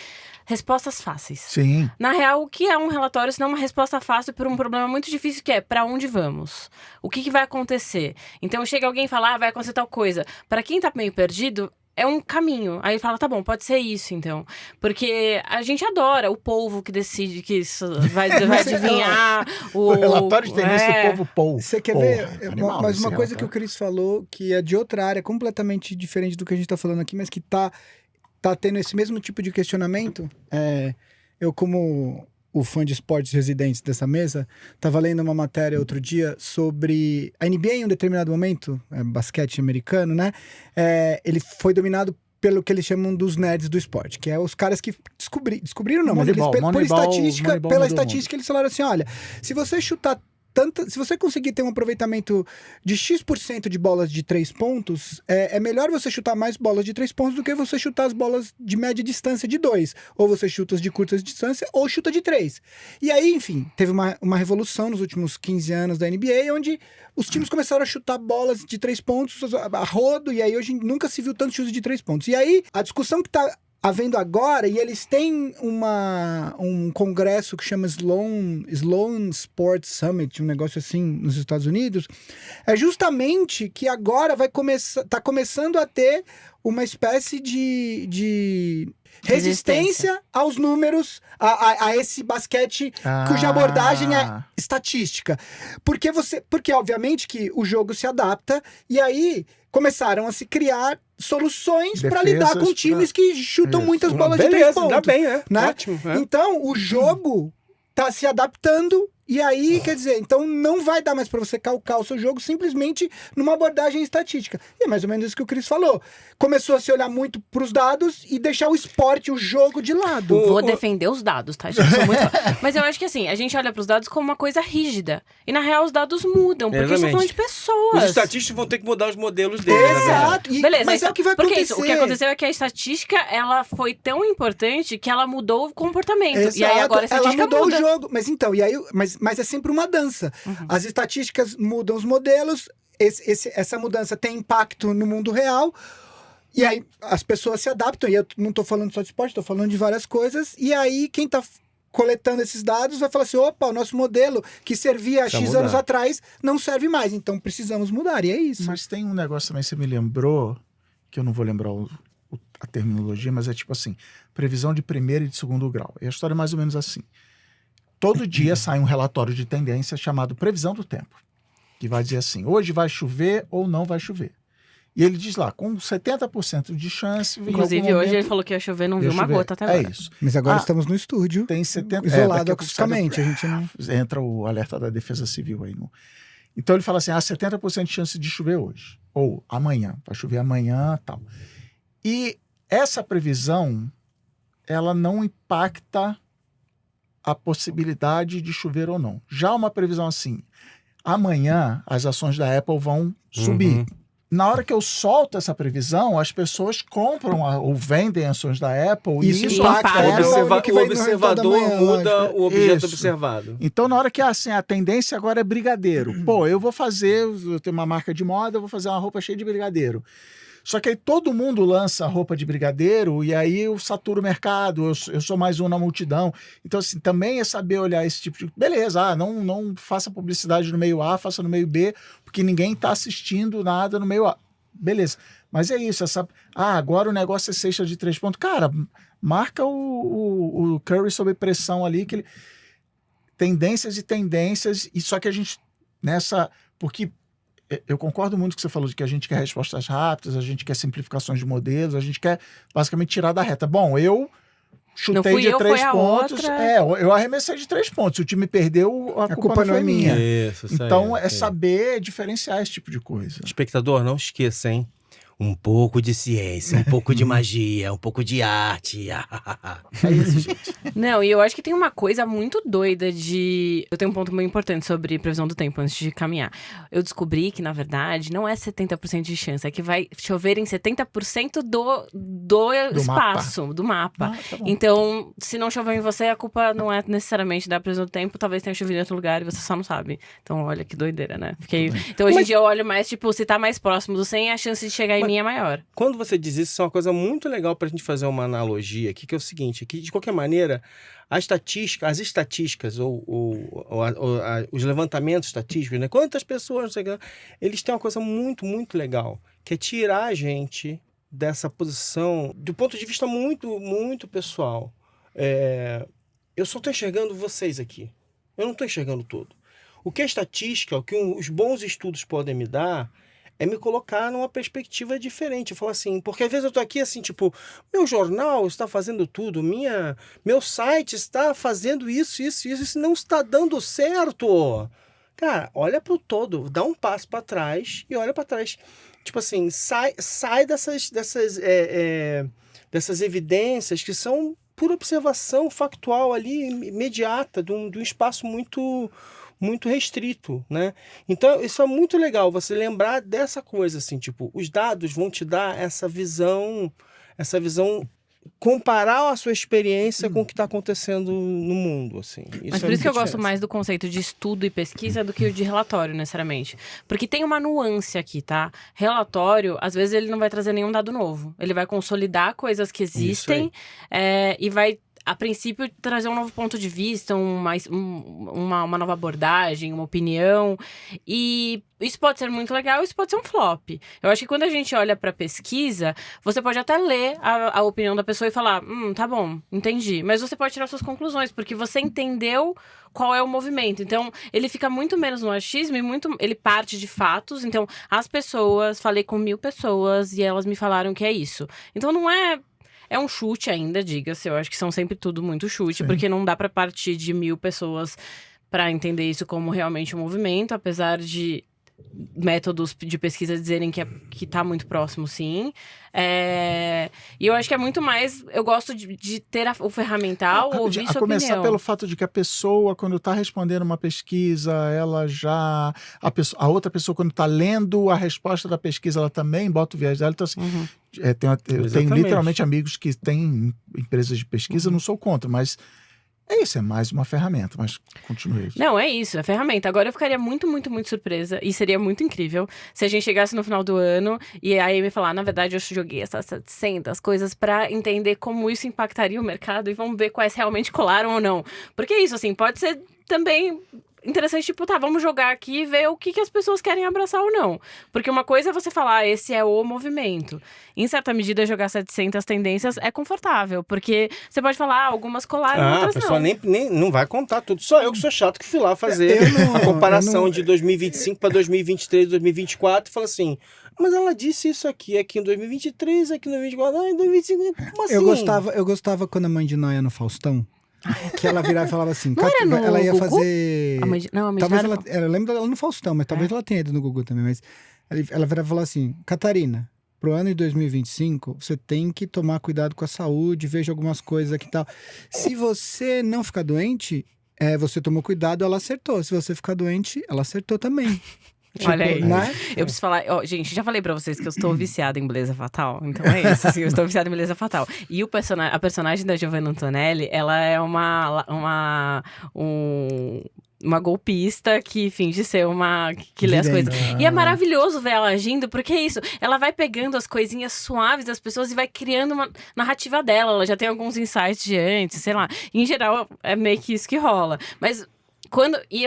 respostas fáceis.
Sim.
Na real, o que é um relatório, se não uma resposta fácil para um problema muito difícil, que é para onde vamos? O que vai acontecer? Então, chega alguém e fala, vai acontecer tal coisa. Para quem tá meio perdido, é um caminho. Aí fala, tá bom, pode ser isso, então. Porque a gente adora o povo que decide que isso vai adivinhar.
O relatório de tendência do povo povo.
Você quer ver? Mas uma coisa que o Cris falou, que é de outra área, completamente diferente do que a gente tá falando aqui, mas que tá tendo esse mesmo tipo de questionamento. Eu, como o fã de esportes residentes dessa mesa, tava lendo uma matéria outro dia sobre a NBA em um determinado momento, basquete americano, né? Ele foi dominado pelo que eles chamam dos nerds do esporte, que é os caras que descobriram não, mas eles, pela estatística, eles falaram assim, olha, se você chutar se você conseguir ter um aproveitamento de X% de bolas de 3 pontos, é melhor você chutar mais bolas de 3 pontos do que você chutar as bolas de média distância de 2. Ou você chuta as de curta distância, ou chuta de 3. E aí, enfim, teve uma revolução nos últimos 15 anos da NBA, onde os times começaram a chutar bolas de 3 pontos a rodo, e aí hoje nunca se viu tanto chute de 3 pontos. E aí, a discussão que tá havendo agora, e eles têm um congresso que chama Sloan Sports Summit, um negócio assim nos Estados Unidos, é justamente que agora tá começando a ter uma espécie de resistência aos números, a esse basquete cuja abordagem é estatística. Porque obviamente que o jogo se adapta, e aí começaram a se criar soluções para lidar com times que chutam muitas bolas de 3 pontos.
Dá bem,
né?
Ótimo.
Então, o jogo tá se adaptando, e aí, quer dizer, então não vai dar mais para você calcar o seu jogo simplesmente numa abordagem estatística. E é mais ou menos isso que o Cris falou. Começou a se olhar muito pros dados e deixar o esporte, o jogo de lado.
Vou defender os dados, tá? Gente, sou muito... Mas eu acho que assim, a gente olha pros dados como uma coisa rígida. E na real os dados mudam, porque a gente tá falando de pessoas.
Os estatísticos vão ter que mudar os modelos deles.
Exato.
Beleza,
mas
então,
é o que vai
porque
acontecer.
Isso, o que aconteceu é que a estatística, ela foi tão importante que ela mudou o comportamento.
Exato.
E aí agora a estatística
ela mudou
muda.
o jogo. Mas então, e aí, mas é sempre uma dança. As estatísticas mudam os modelos, essa mudança tem impacto no mundo real, e aí as pessoas se adaptam, e eu não tô falando só de esporte, tô falando de várias coisas, e aí quem tá coletando esses dados vai falar assim, opa, o nosso modelo que servia há X anos atrás não serve mais, então precisamos mudar, e é isso.
Mas tem um negócio também, você me lembrou, que eu não vou lembrar a terminologia, mas é tipo assim, previsão de primeiro e de segundo grau. E a história é mais ou menos assim. Todo dia sai um relatório de tendência chamado Previsão do Tempo, que vai dizer assim, hoje vai chover ou não vai chover. E ele diz lá, com 70% de chance...
Inclusive, hoje ele falou que ia chover, não viu uma gota até agora.
É isso.
Mas agora estamos no estúdio,
tem 70,
isolado acusticamente. A gente não...
Entra o alerta da Defesa Civil aí. Então ele fala assim, 70% de chance de chover hoje. Ou amanhã, vai chover amanhã e tal. E essa previsão, ela não impacta a possibilidade de chover ou não. Já uma previsão assim, amanhã as ações da Apple vão subir. Na hora que eu solto essa previsão, as pessoas compram ou vendem ações da Apple e isso
impacta.
O observador muda o objeto observado.
Então, na hora que assim, a tendência agora é brigadeiro. Pô, eu tenho uma marca de moda, eu vou fazer uma roupa cheia de brigadeiro. Só que aí todo mundo lança roupa de brigadeiro e aí eu saturo o mercado, eu sou mais um na multidão. Então, assim, também é saber olhar esse tipo de... Beleza, não faça publicidade no meio A, faça no meio B, porque ninguém está assistindo nada no meio A. Beleza. Mas é isso, agora o negócio é cesta de 3 pontos. Cara, marca o Curry sob pressão ali, que ele... Tendências e tendências, e só que a gente, porque... Eu concordo muito com o que você falou de que a gente quer respostas rápidas, a gente quer simplificações de modelos, a gente quer basicamente tirar da reta. Bom, eu chutei de 3 pontos, eu arremessei de 3 pontos. Se o time perdeu, a culpa não é minha.
Isso,
então é saber diferenciar esse tipo de coisa.
Espectador, não esqueça, hein? Um pouco de ciência, um pouco de magia, um pouco de arte. É isso, gente.
Não, e eu acho que tem uma coisa muito doida de... Eu tenho um ponto muito importante sobre previsão do tempo, antes de caminhar. Eu descobri que, na verdade, não é 70% de chance, é que vai chover em 70% do espaço, do mapa.
Tá bom.
Então, se não choveu em você, a culpa não é necessariamente da previsão do tempo, talvez tenha chovido em outro lugar e você só não sabe. Então, olha que doideira, né? Então, hoje em dia eu olho mais, tipo, se tá mais próximo do 100, a chance de chegar em mim pequenininha é maior.
Quando você diz isso é uma coisa muito legal para a gente fazer uma analogia aqui, que é o seguinte, que de qualquer maneira, as estatísticas os levantamentos estatísticos, né? Quantas pessoas, não sei o que, eles têm uma coisa muito, muito legal, que é tirar a gente dessa posição, do ponto de vista muito, muito pessoal. Eu só estou enxergando vocês aqui. Eu não estou enxergando todo. O que é estatística, o que os bons estudos podem me dar, é me colocar numa perspectiva diferente. Eu falo assim, porque às vezes eu tô aqui assim, tipo, meu jornal está fazendo tudo, meu site está fazendo isso não está dando certo. Cara, olha pro todo, dá um passo para trás e olha para trás. Tipo assim, sai dessas evidências que são por observação factual ali, imediata, de um espaço muito restrito, né? Então, isso é muito legal, você lembrar dessa coisa, assim, tipo, os dados vão te dar essa visão, comparar a sua experiência com o que está acontecendo no mundo, assim.
Mas por isso que eu gosto mais do conceito de estudo e pesquisa do que o de relatório, necessariamente. Porque tem uma nuance aqui, tá? Relatório, às vezes, ele não vai trazer nenhum dado novo. Ele vai consolidar coisas que existem e vai, a princípio, trazer um novo ponto de vista, uma nova abordagem, uma opinião. E isso pode ser muito legal, isso pode ser um flop. Eu acho que quando a gente olha para pesquisa, você pode até ler a opinião da pessoa e falar, tá bom, entendi. Mas você pode tirar suas conclusões, porque você entendeu qual é o movimento. Então, ele fica muito menos no achismo e ele parte de fatos. Então, falei com 1000 pessoas e elas me falaram que é isso. Então, não é... É um chute ainda, diga-se. Eu acho que são sempre tudo muito chute, Sim. Porque não dá para partir de 1000 pessoas para entender isso como realmente um movimento, apesar de métodos de pesquisa dizerem que tá muito próximo, sim. E eu acho que é muito mais... Eu gosto de ter o ferramental, ouvir sua
começar
opinião.
pelo fato de que a pessoa, quando está respondendo uma pesquisa, ela já... A outra pessoa, quando está lendo a resposta da pesquisa, ela também bota o viés dela. Então, assim, eu tenho literalmente amigos que têm empresas de pesquisa, não sou contra, mas... Isso, é mais uma ferramenta, mas continue.
Não, é isso, é ferramenta. Agora eu ficaria muito, muito, muito surpresa e seria muito incrível se a gente chegasse no final do ano e aí me falar, na verdade, eu joguei essas 700 coisas pra entender como isso impactaria o mercado e vamos ver quais realmente colaram ou não. Porque isso, assim, pode ser também... interessante, tipo, vamos jogar aqui e ver o que as pessoas querem abraçar ou não. Porque uma coisa é você falar, esse é o movimento. Em certa medida, jogar 700 tendências é confortável, porque você pode falar, algumas colaram, outras
não. A pessoa nem não vai contar tudo. Só eu que sou chato que fui lá fazer a comparação de 2025 para 2023, 2024 e fala assim, mas ela disse isso aqui em 2023, aqui em 2024, em 2025, como assim?
Eu gostava quando a mãe de Noia no Faustão, que ela virava e falava assim,
ela
ia
Gugu?
fazer...
A mãe de
talvez eu lembro dela no Faustão, mas talvez ela tenha ido no Gugu também, mas ela virava e falava assim, Catarina, pro ano de 2025, você tem que tomar cuidado com a saúde, veja algumas coisas aqui e tal. Se você não ficar doente, você tomou cuidado, ela acertou. Se você ficar doente, ela acertou também.
Olha aí,
né?
Eu preciso falar, gente, já falei pra vocês que eu estou viciada em Beleza Fatal, então é isso, assim, eu estou viciada em Beleza Fatal. E a personagem da Giovanna Antonelli, ela é uma golpista que finge ser que lê as coisas. E é maravilhoso ver ela agindo, porque é isso, ela vai pegando as coisinhas suaves das pessoas e vai criando uma narrativa dela, ela já tem alguns insights de antes, sei lá. Em geral, é meio que isso que rola. Mas...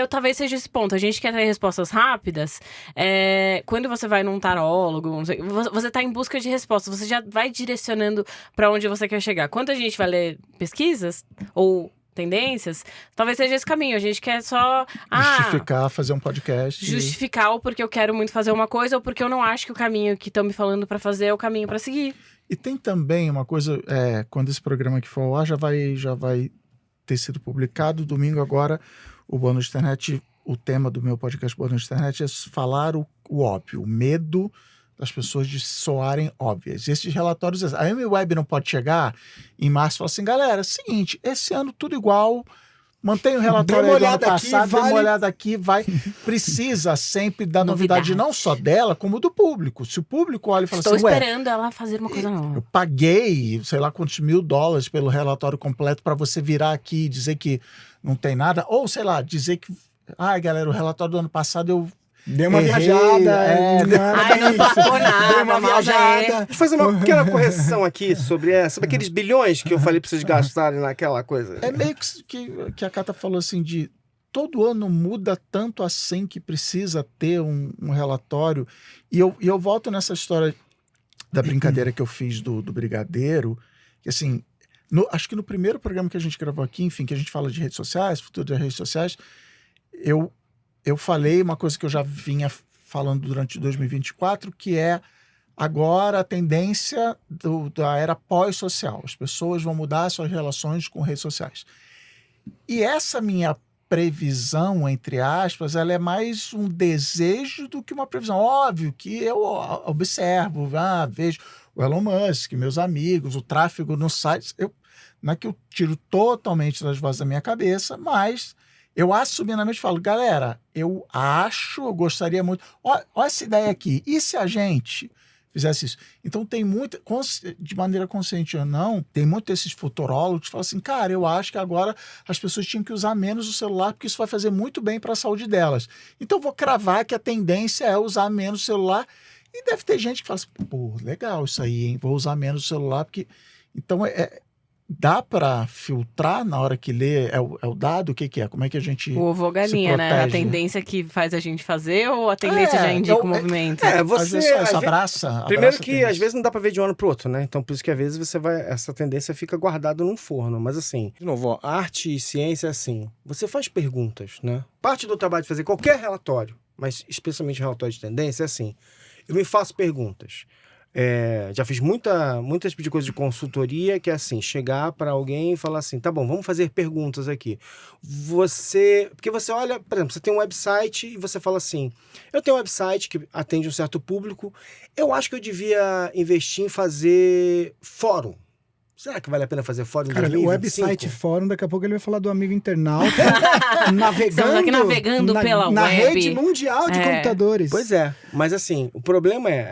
talvez seja esse ponto, a gente quer ter respostas rápidas, quando você vai num tarólogo, você tá em busca de respostas, você já vai direcionando pra onde você quer chegar. Quando a gente vai ler pesquisas, ou tendências, talvez seja esse caminho, a gente quer só...
justificar, fazer um podcast.
Justificar ou porque eu quero muito fazer uma coisa, ou porque eu não acho que o caminho que estão me falando pra fazer é o caminho pra seguir.
E tem também uma coisa, quando esse programa aqui for ao ar, já vai ter sido publicado, domingo agora, o Boa Noite Internet, o tema do meu podcast Boa Noite Internet é falar o óbvio, o medo das pessoas de soarem óbvias. Esses relatórios, a MWeb não pode chegar em março e falar assim, galera, seguinte, esse ano tudo igual, mantém o relatório aí do ano passado, dê uma olhada aqui, precisa sempre da novidade não só dela, como do público. Se o público olha e fala
Estou
assim,
esperando ela fazer uma coisa nova.
Eu paguei, sei lá quantos $1.000 pelo relatório completo para você virar aqui e dizer que não tem nada, ou sei lá, dizer que, galera, o relatório do ano passado
Deu uma
Errei,
viajada.
Ai, não tocou nada,
Deu uma
mal
viajada.
daí.
Deixa eu fazer uma pequena correção aqui sobre aqueles bilhões que eu falei pra vocês gastarem naquela coisa.
É meio que a Cata falou assim de todo ano muda tanto assim que precisa ter um relatório. E eu volto nessa história da brincadeira que eu fiz do brigadeiro, que assim, acho que no primeiro programa que a gente gravou aqui, enfim, que a gente fala de redes sociais, futuro das redes sociais, eu falei uma coisa que eu já vinha falando durante 2024, que é agora a tendência da era pós-social. As pessoas vão mudar suas relações com redes sociais. E essa minha previsão, entre aspas, ela é mais um desejo do que uma previsão. Óbvio que eu observo, vejo o Elon Musk, meus amigos, o tráfego nos sites. Não é que eu tiro totalmente das vozes da minha cabeça, mas eu assumidamente falo, galera, eu gostaria muito... Olha essa ideia aqui. E se a gente fizesse isso? Então tem muita, de maneira consciente ou não, tem muitos desses futurólogos que falam assim, cara, eu acho que agora as pessoas tinham que usar menos o celular porque isso vai fazer muito bem para a saúde delas. Então vou cravar que a tendência é usar menos o celular e deve ter gente que fala assim, pô, legal isso aí, hein? Vou usar menos o celular porque... Então dá para filtrar na hora que lê? É o dado? O que é? Como é que a gente
O ovo ou galinha, né? A tendência que faz a gente fazer ou a tendência já indica o movimento?
Você
às vezes abraça.
Primeiro que às vezes não dá pra ver de um ano pro outro, né? Então por isso que às vezes essa tendência fica guardada num forno. Mas assim, de novo, arte e ciência é assim. Você faz perguntas, né? Parte do trabalho de fazer qualquer relatório, mas especialmente relatório de tendência, é assim. Eu me faço perguntas. Já fiz muitas tipo de coisa de consultoria que é assim, chegar para alguém e falar assim, tá bom, vamos fazer perguntas aqui. Porque você olha, por exemplo, você tem um website e você fala assim, eu tenho um website que atende um certo público, eu acho que eu devia investir em fazer fórum. Será que vale a pena fazer fórum em 2025?
O website fórum, daqui a pouco ele vai falar do amigo internauta navegando.
Estamos aqui navegando pela
na
web.
rede mundial de computadores.
Pois é, mas assim, o problema é,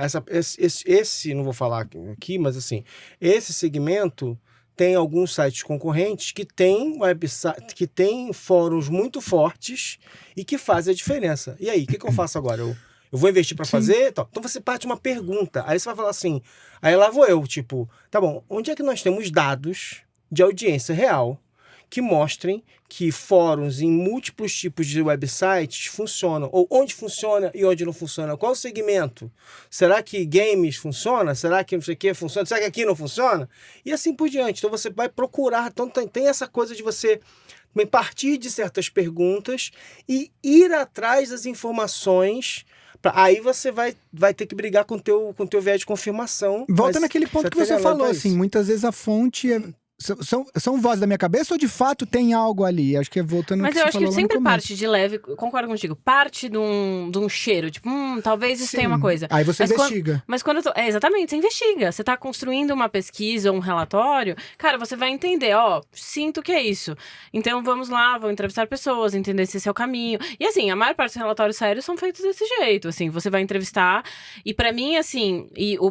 esse não vou falar aqui, mas assim, esse segmento tem alguns sites concorrentes que têm website, que têm fóruns muito fortes e que fazem a diferença. E aí, o que eu faço agora? Eu vou investir para fazer? Tal. Então você parte de uma pergunta. Aí você vai falar assim, aí lá vou eu, tipo, tá bom, onde é que nós temos dados de audiência real que mostrem que fóruns em múltiplos tipos de websites funcionam? Ou onde funciona e onde não funciona? Qual o segmento? Será que games funciona? Será que não sei o que funciona? Será que aqui não funciona? E assim por diante. Então você vai procurar. Então tem essa coisa de você partir de certas perguntas e ir atrás das informações. Aí você vai ter que brigar com o teu viés de confirmação.
Volta naquele ponto que você falou, assim, muitas vezes a fonte são vozes da minha cabeça ou de fato tem algo ali? Acho que é voltando
Mas
que
eu
você
acho que
falou
sempre
lá no começo.
parte de leve, concordo contigo, parte de um cheiro, tipo, talvez isso tenha uma coisa.
Aí você
Mas
investiga.
Mas quando exatamente, você investiga. Você tá construindo uma pesquisa ou um relatório, cara, você vai entender, sinto que é isso. Então vamos lá, vou entrevistar pessoas, entender se esse é o caminho. E assim, a maior parte dos relatórios sérios são feitos desse jeito, assim, você vai entrevistar. E pra mim, assim,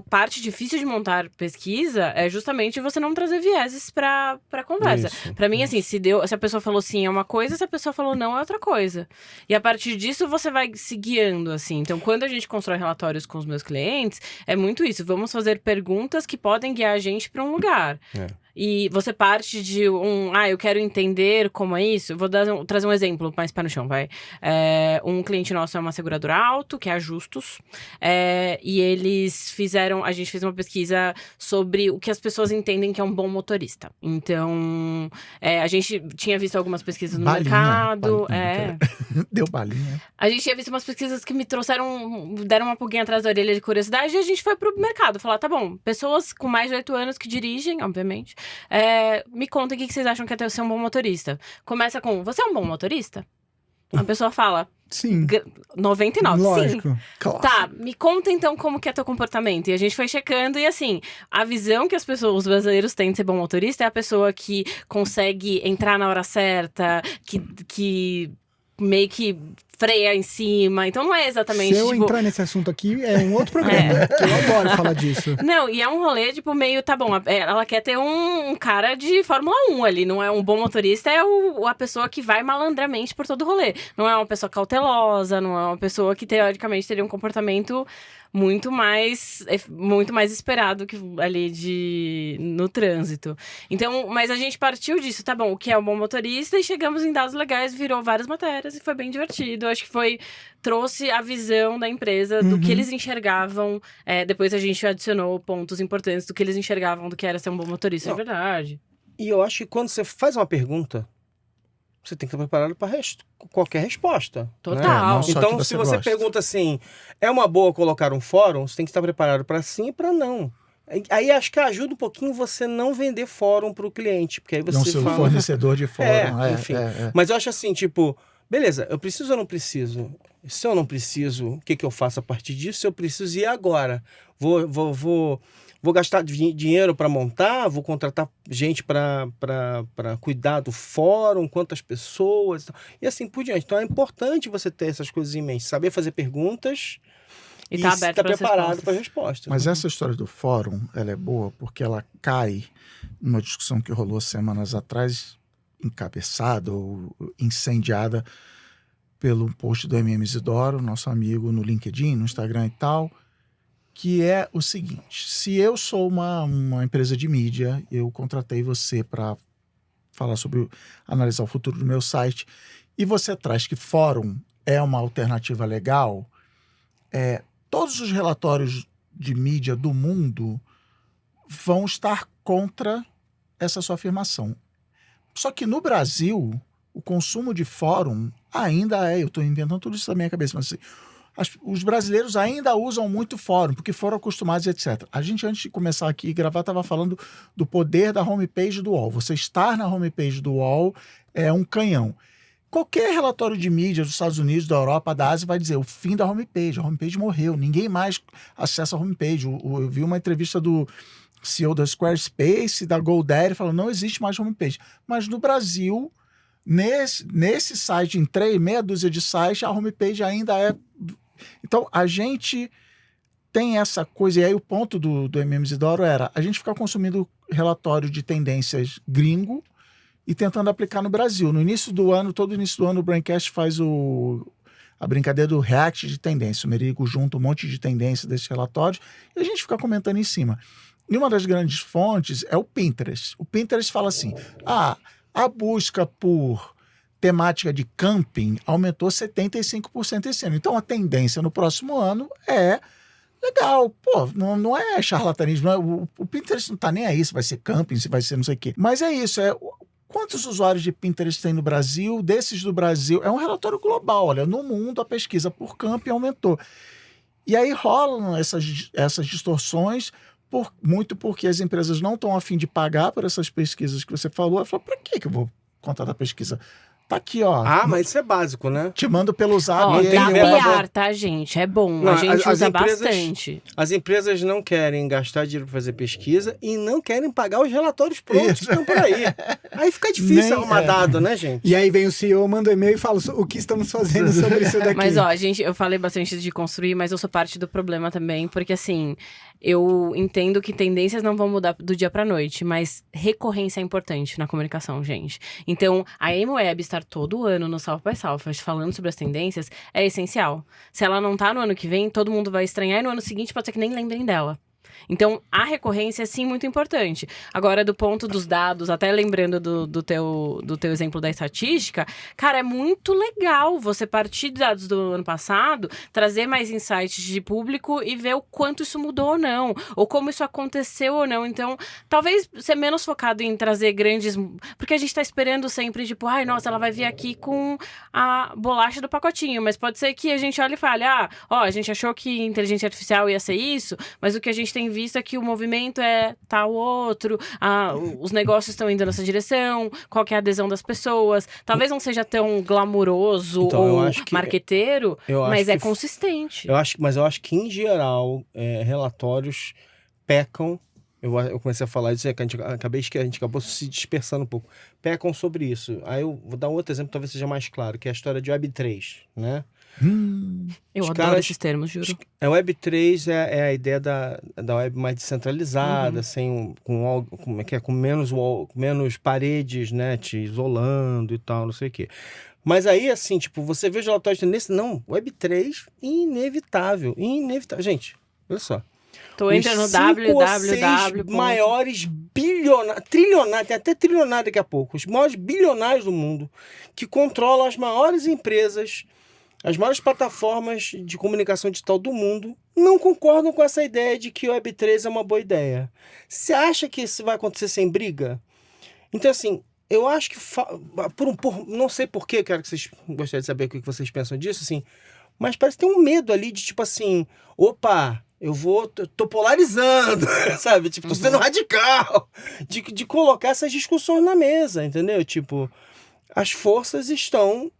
parte difícil de montar pesquisa é justamente você não trazer vieses pra conversa. Pra mim, assim, se a pessoa falou sim é uma coisa, se a pessoa falou não é outra coisa. E a partir disso, você vai se guiando, assim. Então, quando a gente constrói relatórios com os meus clientes, é muito isso. Vamos fazer perguntas que podem guiar a gente pra um lugar. E você parte de eu quero entender como é isso. Vou trazer um exemplo mais pé no chão, vai. Um cliente nosso é uma seguradora auto, que é a Justus. E a gente fez uma pesquisa sobre o que as pessoas entendem que é um bom motorista. Então, a gente tinha visto algumas pesquisas no mercado.
Deu balinha.
A gente tinha visto umas pesquisas que me deram uma pulguinha atrás da orelha de curiosidade, e a gente foi pro mercado falar, tá bom, pessoas com mais de 8 anos que dirigem, obviamente, me contem o que vocês acham que é ser um bom motorista. Começa com, você é um bom motorista? A pessoa fala,
sim.
99,
lógico.
Sim. Claro. Tá, me conta então como que é teu comportamento. E a gente foi checando e assim, a visão que os brasileiros têm de ser bom motorista é a pessoa que consegue entrar na hora certa, que meio que freia em cima. Então não é exatamente,
Se eu
tipo...
entrar nesse assunto aqui, é um outro programa. Que eu adoro falar disso.
Não, e é um rolê, tipo, meio, tá bom, ela quer ter um cara de Fórmula 1 ali, não é um bom motorista, é a pessoa que vai malandramente por todo o rolê. Não é uma pessoa cautelosa, não é uma pessoa que, teoricamente, teria um comportamento muito mais esperado que ali no trânsito. Então, mas a gente partiu disso, tá bom, o que é um bom motorista, e chegamos em dados legais, virou várias matérias, e foi bem divertido. Acho que trouxe a visão da empresa, do que eles enxergavam. Depois a gente adicionou pontos importantes do que eles enxergavam do que era ser um bom motorista, de verdade.
E eu acho que quando você faz uma pergunta, você tem que estar preparado para qualquer resposta.
Total.
Não só
Então,
que
se você
gosta.
pergunta assim, é uma boa colocar um fórum, você tem que estar preparado para sim e para não. Aí acho que ajuda um pouquinho você não vender fórum para o cliente, porque aí você
Não ser o
fala...
fornecedor de fórum.
enfim. Mas eu acho assim, tipo, beleza, eu preciso ou não preciso? Se eu não preciso, o que eu faço a partir disso? Se eu preciso, e agora? Vou gastar dinheiro para montar? Vou contratar gente para cuidar do fórum? Quantas pessoas? E assim por diante. Então é importante você ter essas coisas em mente. Saber fazer perguntas
E tá aberto
estar
pras
preparado
respostas.
para as respostas.
Mas essa história do fórum, ela é boa porque ela cai numa discussão que rolou semanas atrás, encabeçada ou incendiada pelo post do Isidoro, nosso amigo no LinkedIn, no Instagram e tal, que é o seguinte: se eu sou uma empresa de mídia, eu contratei você para falar sobre analisar o futuro do meu site, e você traz que fórum é uma alternativa legal, todos os relatórios de mídia do mundo vão estar contra essa sua afirmação. Só que no Brasil, o consumo de fórum ainda eu estou inventando tudo isso na minha cabeça, mas assim, os brasileiros ainda usam muito fórum, porque foram acostumados, etc. A gente, antes de começar aqui e gravar, estava falando do poder da homepage do UOL. Você estar na homepage do UOL é um canhão. Qualquer relatório de mídia dos Estados Unidos, da Europa, da Ásia, vai dizer o fim da homepage. A homepage morreu, ninguém mais acessa a homepage. Eu vi uma entrevista do CEO da Squarespace, da GoDaddy, falando não existe mais homepage. Mas no Brasil, nesse site, em meia dúzia de sites, a homepage ainda é... Então, a gente tem essa coisa, e aí o ponto do Isidoro era a gente ficar consumindo relatório de tendências gringo e tentando aplicar no Brasil. No início do ano, todo início do ano, o Braincast faz a brincadeira do react de tendência. O Merigo junta um monte de tendência desses relatórios e a gente fica comentando em cima. E uma das grandes fontes é o Pinterest. O Pinterest fala assim, a busca por temática de camping aumentou 75% esse ano. Então, a tendência no próximo ano é legal. Pô, não é charlatanismo. O Pinterest não tá nem aí se vai ser camping, se vai ser não sei o quê. Mas é isso. Quantos usuários de Pinterest tem no Brasil? Desses do Brasil, é um relatório global. Olha, no mundo, a pesquisa por camping aumentou. E aí rolam essas distorções, muito porque as empresas não estão a fim de pagar por essas pesquisas que você falou. Eu falo, para que eu vou contratar pesquisa? Tá aqui, ó.
Mas isso é básico, né?
Te mando pelo zap.
Ó,
tem
dá
verba
PR, tá, gente? É bom.
Não,
a gente
as
usa
empresas-
bastante.
As empresas não querem gastar dinheiro para fazer pesquisa e não querem pagar os relatórios prontos que estão por aí. Aí fica difícil arrumar dado, né, gente?
E aí vem o CEO, manda um e-mail e fala o que estamos fazendo sobre isso daqui.
Mas, ó, gente, eu falei bastante de construir, mas eu sou parte do problema também, porque, assim, eu entendo que tendências não vão mudar do dia pra noite, mas recorrência é importante na comunicação, gente. Então, a AIMWeb estar todo ano no South by Southwest falando sobre as tendências é essencial. Se ela não tá no ano que vem, todo mundo vai estranhar e no ano seguinte pode ser que nem lembrem dela. Então, a recorrência é sim muito importante. Agora, do ponto dos dados, até lembrando do teu exemplo da estatística, cara, é muito legal você partir de dados do ano passado, trazer mais insights de público e ver o quanto isso mudou ou não, ou como isso aconteceu ou não. Então, talvez ser menos focado em trazer grandes... Porque a gente tá esperando sempre, tipo, nossa, ela vai vir aqui com a bolacha do pacotinho, mas pode ser que a gente olhe e fale, a gente achou que inteligência artificial ia ser isso, mas o que a gente tem visto é que o movimento é tal outro, os negócios estão indo nessa direção, qual que é a adesão das pessoas. Talvez não seja tão glamuroso
Então, eu
ou
acho que-
marqueteiro,
eu
mas
acho
é
que-
consistente.
Mas eu acho que, em geral, relatórios pecam eu comecei a falar isso, que a gente acabou se dispersando um pouco. Pecam sobre isso. Aí eu vou dar um outro exemplo, talvez seja mais claro, que é a história de Web3, né?
Eu
Os
adoro
caras-
esses termos, juro.
A Web3 é a ideia da web mais descentralizada, sem com menos paredes, né, te isolando e tal, não sei o quê. Mas aí, assim, tipo, você vê os relatórios de tendência, não, Web3, inevitável. Gente, olha só.
Tô entrando no
Os 5 ou 6
www.
maiores trilionários, tem até trilionário daqui a pouco, os maiores bilionários do mundo, que controlam as maiores empresas, as maiores plataformas de comunicação digital do mundo, não concordam com essa ideia de que o Web3 é uma boa ideia. Você acha que isso vai acontecer sem briga? Então, assim, eu acho que, não sei porquê, quero que vocês gostariam de saber o que vocês pensam disso, assim, mas parece que tem um medo ali de, tipo assim, opa, tô polarizando, sabe? Tipo, tô sendo radical, de colocar essas discussões na mesa, entendeu? Tipo, as forças estão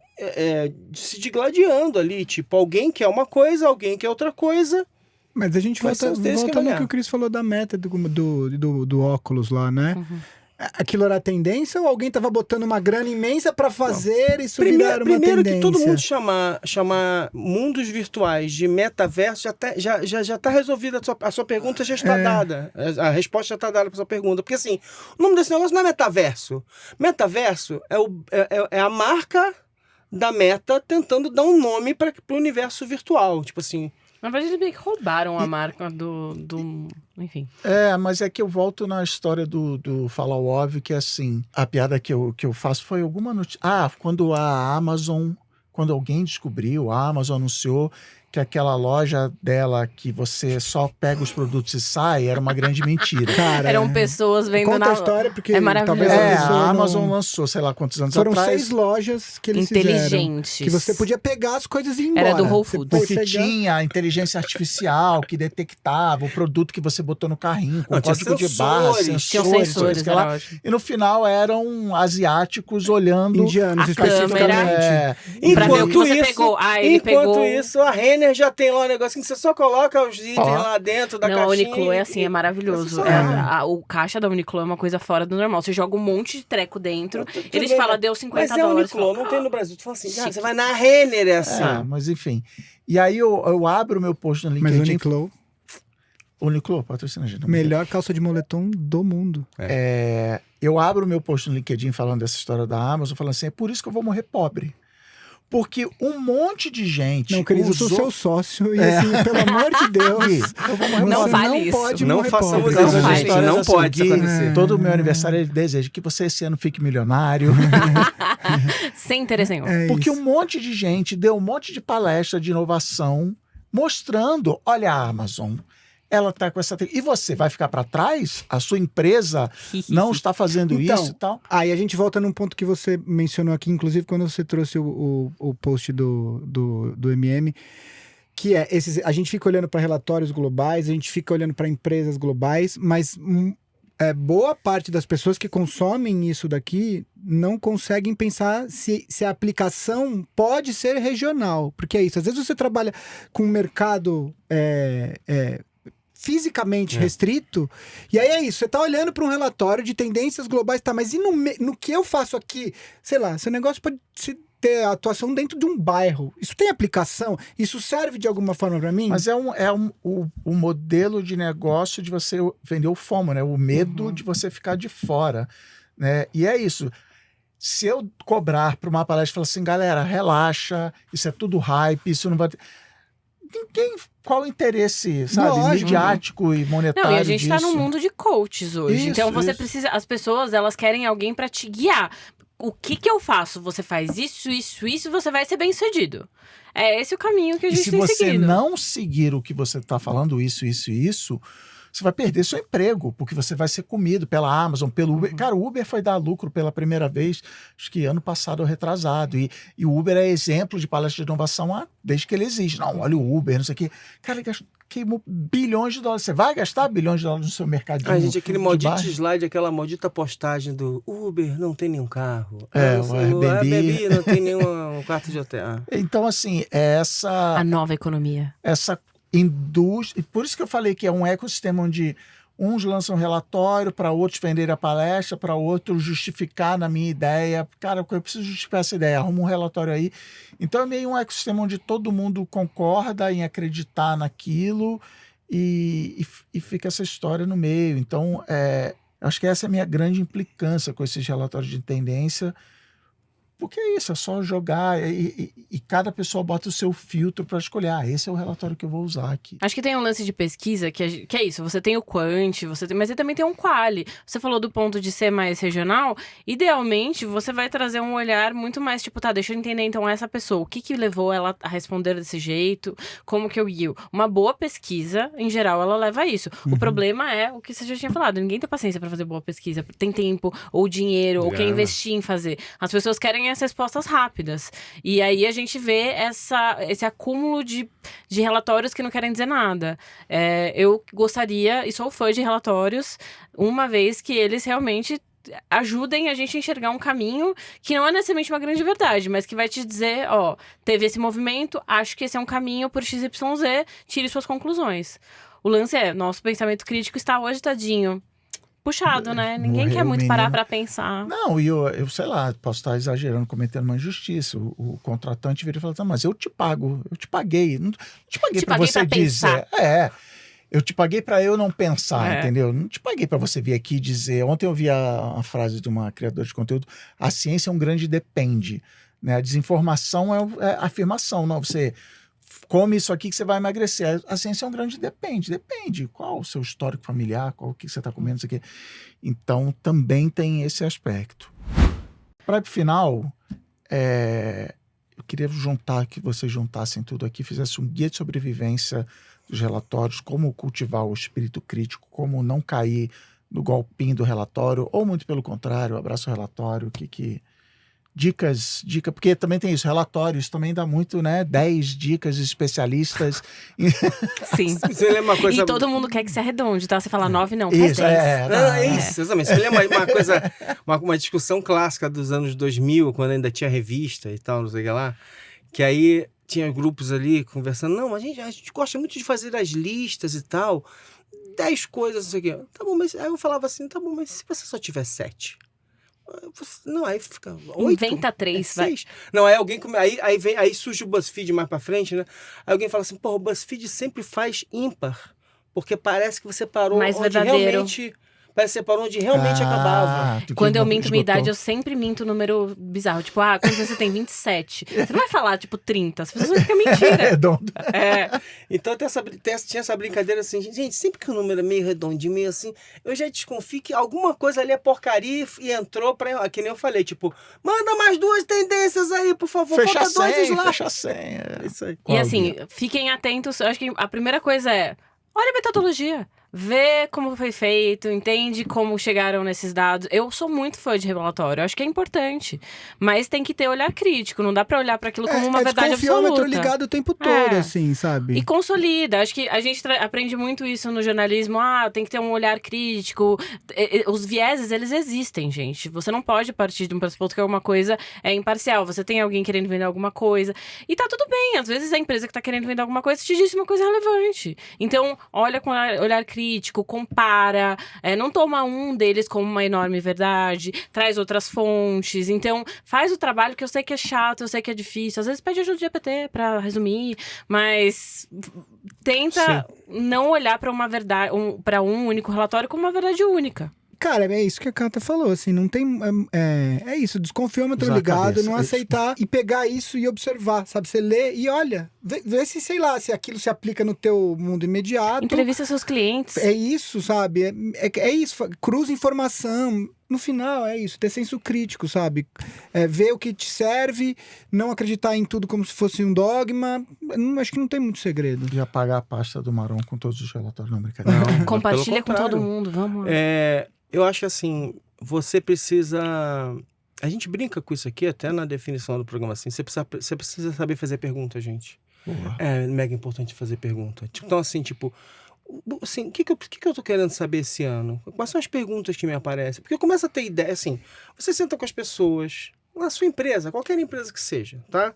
se digladiando ali, tipo, alguém quer uma coisa, alguém quer outra coisa.
Mas a gente
Vai ser
volta
os três que
no
ganhar.
que o Chris falou da meta do óculos lá, né? Aquilo era a tendência ou alguém tava botando uma grana imensa pra fazer isso virar uma
Primeiro
tendência?
que todo mundo chamar mundos virtuais de metaverso já tá resolvida, a sua pergunta já está dada. A resposta já está dada para sua pergunta. Porque assim, o nome desse negócio não é metaverso. Metaverso é a marca da Meta tentando dar um nome para o universo virtual. Tipo assim,
Na verdade, eles meio que roubaram a marca do... Enfim.
Mas é que eu volto na história do Falar o Óbvio, que assim, a piada que eu faço foi alguma notícia. Quando a Amazon, quando alguém descobriu, a Amazon anunciou que aquela loja dela que você só pega os produtos e sai, era uma grande mentira.
Cara,
Eram pessoas vendo
conta
na...
a história, porque
É maravilhoso.
talvez a pessoa
A
não-
Amazon lançou, sei lá quantos anos
Foram
atrás.
6 lojas que eles fizeram.
Inteligentes.
Que você podia pegar as coisas e ir embora.
Era do Whole
Você
Foods.
pode
Porque
pegar-
tinha inteligência artificial que detectava o produto que você botou no carrinho, com
Não, tinha
código de barra,
sensores.
Tinham
sensores,
sensores,
sei lá.
era ótimo.
E no final eram asiáticos olhando
Indianos,
A
especificamente.
câmera.
É,
Pra ver o que você
isso,
pegou. Ele
enquanto
pegou...
isso, a Renner já tem lá um negocinho que você só coloca os itens lá dentro da
Não,
caixinha.
a Uniqlo é assim, é maravilhoso. O caixa da Uniqlo é uma coisa fora do normal. Você joga um monte de treco dentro, eles
bem,
falam, deu 50
mas é
dólares.
Uniqlo, não tem no Brasil. Tu fala assim, você vai na Renner, é assim.
mas enfim. E aí eu abro o meu post no
Mas o
LinkedIn.
Uniqlo,
Uniqlo, patrocina a gente. não me
melhor calça de moletom do mundo.
Eu abro o meu post no LinkedIn falando dessa história da Amazon, falando assim, é por isso que eu vou morrer pobre. Porque um monte de gente
Não, Cris, eu sou seu sócio e assim, pelo amor de Deus,
Gui, eu vou morrer
Não
você
fale
não
isso.
pode
Não
morrer
façamos
pobre.
isso,
Não faz.
gente. Não pode isso acontecer.
Todo o meu aniversário ele deseja que você esse ano fique milionário.
Sem interesse nenhum.
É
Porque
isso.
um monte de gente deu um monte de palestra de inovação mostrando, olha a Amazon, ela tá com essa... E você vai ficar para trás? A sua empresa não está fazendo
Então,
isso e tal?
Aí a gente volta num ponto que você mencionou aqui, inclusive quando você trouxe o post do MM, que é a gente fica olhando para relatórios globais, a gente fica olhando para empresas globais, mas boa parte das pessoas que consomem isso daqui não conseguem pensar se a aplicação pode ser regional, porque é isso, às vezes você trabalha com um mercado fisicamente restrito, e aí é isso, você tá olhando para um relatório de tendências globais, tá, mas e no que eu faço aqui? Sei lá, seu negócio pode ter atuação dentro de um bairro. Isso tem aplicação? Isso serve de alguma forma para mim?
Mas o modelo de negócio de você vender o FOMO, né? O medo de você ficar de fora, né? E é isso. Se eu cobrar para uma palestra e falar assim, galera, relaxa, isso é tudo hype, isso não vai ter... Qual o interesse, sabe,
Lógico.
midiático e monetário
Não, e a gente tá
disso?
num mundo de coaches hoje.
Isso,
então você
isso.
precisa... As pessoas, elas querem alguém pra te guiar. O que eu faço? Você faz isso, isso, isso, você vai ser bem-sucedido. É esse o caminho que a
E
gente
se
tem
você
seguido.
não seguir o que você está falando, isso, você vai perder seu emprego, porque você vai ser comido pela Amazon, pelo Uber. Cara, o Uber foi dar lucro pela primeira vez, acho que ano passado ou retrasado. E o Uber é exemplo de palestra de inovação desde que ele existe. Não, olha o Uber, não sei o quê. Cara, ele queimou bilhões de dólares. Você vai gastar bilhões de dólares no seu mercadinho?
Gente, aquele
de
maldito
bairro?
slide, aquela maldita postagem do Uber não tem nenhum carro.
O Airbnb.
Airbnb não tem nenhum quarto de hotel.
Então, assim, essa
A nova economia.
indústria... E por isso que eu falei que é um ecossistema onde uns lançam relatório, para outros venderem a palestra, para outros justificar na minha ideia. Cara, eu preciso justificar essa ideia, arruma um relatório aí. Então é meio um ecossistema onde todo mundo concorda em acreditar naquilo e fica essa história no meio. Então, acho que essa é a minha grande implicância com esses relatórios de tendência. Porque é isso, é só jogar e cada pessoa bota o seu filtro para escolher. Esse é o relatório que eu vou usar aqui.
Acho que tem um lance de pesquisa que é isso. Você tem o quant, mas você também tem um quali. Você falou do ponto de ser mais regional. Idealmente, você vai trazer um olhar muito mais tipo, deixa eu entender então essa pessoa. O que levou ela a responder desse jeito? Como que eu guio? Uma boa pesquisa, em geral, ela leva a isso. O problema é o que você já tinha falado. Ninguém tem paciência para fazer boa pesquisa. Tem tempo, ou dinheiro, ou quer investir em fazer. As pessoas querem as respostas rápidas. E aí a gente vê esse acúmulo de relatórios que não querem dizer nada. Eu gostaria, e sou fã de relatórios, uma vez que eles realmente ajudem a gente a enxergar um caminho que não é necessariamente uma grande verdade, mas que vai te dizer, teve esse movimento, acho que esse é um caminho por XYZ, tire suas conclusões. O lance nosso pensamento crítico está hoje, tadinho, puxado, né? Ninguém quer muito parar pra pensar.
Não, e eu sei lá, posso estar exagerando, cometendo uma injustiça. O contratante vira e fala, mas eu te pago, eu te paguei. Não te paguei pra você dizer. Eu te paguei pra eu não pensar, entendeu? Não te paguei pra você vir aqui dizer. Ontem eu vi a frase de uma criadora de conteúdo: a ciência é um grande depende. Né? A desinformação é afirmação. Não, você come isso aqui que você vai emagrecer. A ciência é um grande depende. Depende. Qual o seu histórico familiar, qual o que você está comendo, isso aqui. Então, também tem esse aspecto. Para o final, eu queria que vocês juntassem tudo aqui, fizessem um guia de sobrevivência dos relatórios, como cultivar o espírito crítico, como não cair no golpinho do relatório, ou muito pelo contrário, abraça o relatório, Dicas, porque também tem isso, relatórios também dá muito, né? 10 dicas de especialistas.
Sim.
Você lembra uma coisa...
E todo mundo quer que se arredonde, tá? Você fala 9, não, faz 10.
Isso, exatamente. Você lembra uma coisa, uma discussão clássica dos anos 2000, quando ainda tinha revista e tal, não sei o que lá, que aí tinha grupos ali conversando, não, a gente gosta muito de fazer as listas e tal, 10 coisas, não sei o que. Tá bom, mas aí eu falava assim, tá bom, mas se você só tiver 7... Não, aí fica 8.
Inventa 3, vai.
Não, aí alguém... Aí surge o BuzzFeed mais pra frente, né? Aí alguém fala assim, o BuzzFeed sempre faz ímpar. Porque parece que você parou
mais
onde
verdadeiro.
Realmente... Parece que você parou onde realmente acabava.
Quando eu minto minha idade, eu sempre minto número bizarro. Tipo, quando você tem 27. Você não vai falar, 30. As pessoas vão ficar mentira.
Redondo.
Então tinha essa brincadeira assim, gente, sempre que o número é meio redondinho, meio assim, eu já desconfio que alguma coisa ali é porcaria e entrou pra... Que nem eu falei, manda mais 2 tendências aí, por favor.
Fecha
falta 2 slides.
Fecha a senha.
Isso aí.
E assim, fiquem atentos. Eu acho que a primeira coisa olha a metodologia. Vê como foi feito, entende como chegaram nesses dados. Eu sou muito fã de relatório, acho que é importante. Mas tem que ter olhar crítico, não dá pra olhar para aquilo como uma verdade absoluta.
Ligado o tempo todo, assim, sabe?
E consolida. Acho que a gente aprende muito isso no jornalismo. Tem que ter um olhar crítico. Os vieses, eles existem, gente. Você não pode partir de um pressuposto que alguma coisa é imparcial. Você tem alguém querendo vender alguma coisa. E tá tudo bem. Às vezes a empresa que tá querendo vender alguma coisa te disse uma coisa relevante. Então, olha com olhar crítico, compara, não toma um deles como uma enorme verdade, traz outras fontes. Então, faz o trabalho que eu sei que é chato, eu sei que é difícil. Às vezes pede ajuda de GPT pra resumir, mas tenta não olhar pra uma verdade, pra um único relatório como uma verdade única.
Cara, é isso que a Cata falou, assim, não tem... É isso, desconfiômetro ligado, não aceitar e pegar isso e observar, sabe? Você lê e olha, vê se, sei lá, se aquilo se aplica no teu mundo imediato.
Entrevista seus clientes.
É isso, sabe? É isso, cruza informação. No final, é isso, ter senso crítico, sabe? Ver o que te serve, não acreditar em tudo como se fosse um dogma. Acho que não tem muito segredo.
E apagar a pasta do Maron com todos os relatórios, não, brincadeira.
Não,
compartilha com todo mundo, vamos lá.
Eu acho que assim, você precisa... A gente brinca com isso aqui, até na definição do programa, assim. Você precisa saber fazer pergunta, gente. É mega importante fazer pergunta. Então, assim, assim, o que eu tô querendo saber esse ano? Quais são as perguntas que me aparecem? Porque eu começo a ter ideia, assim, você senta com as pessoas, na sua empresa, qualquer empresa que seja, tá?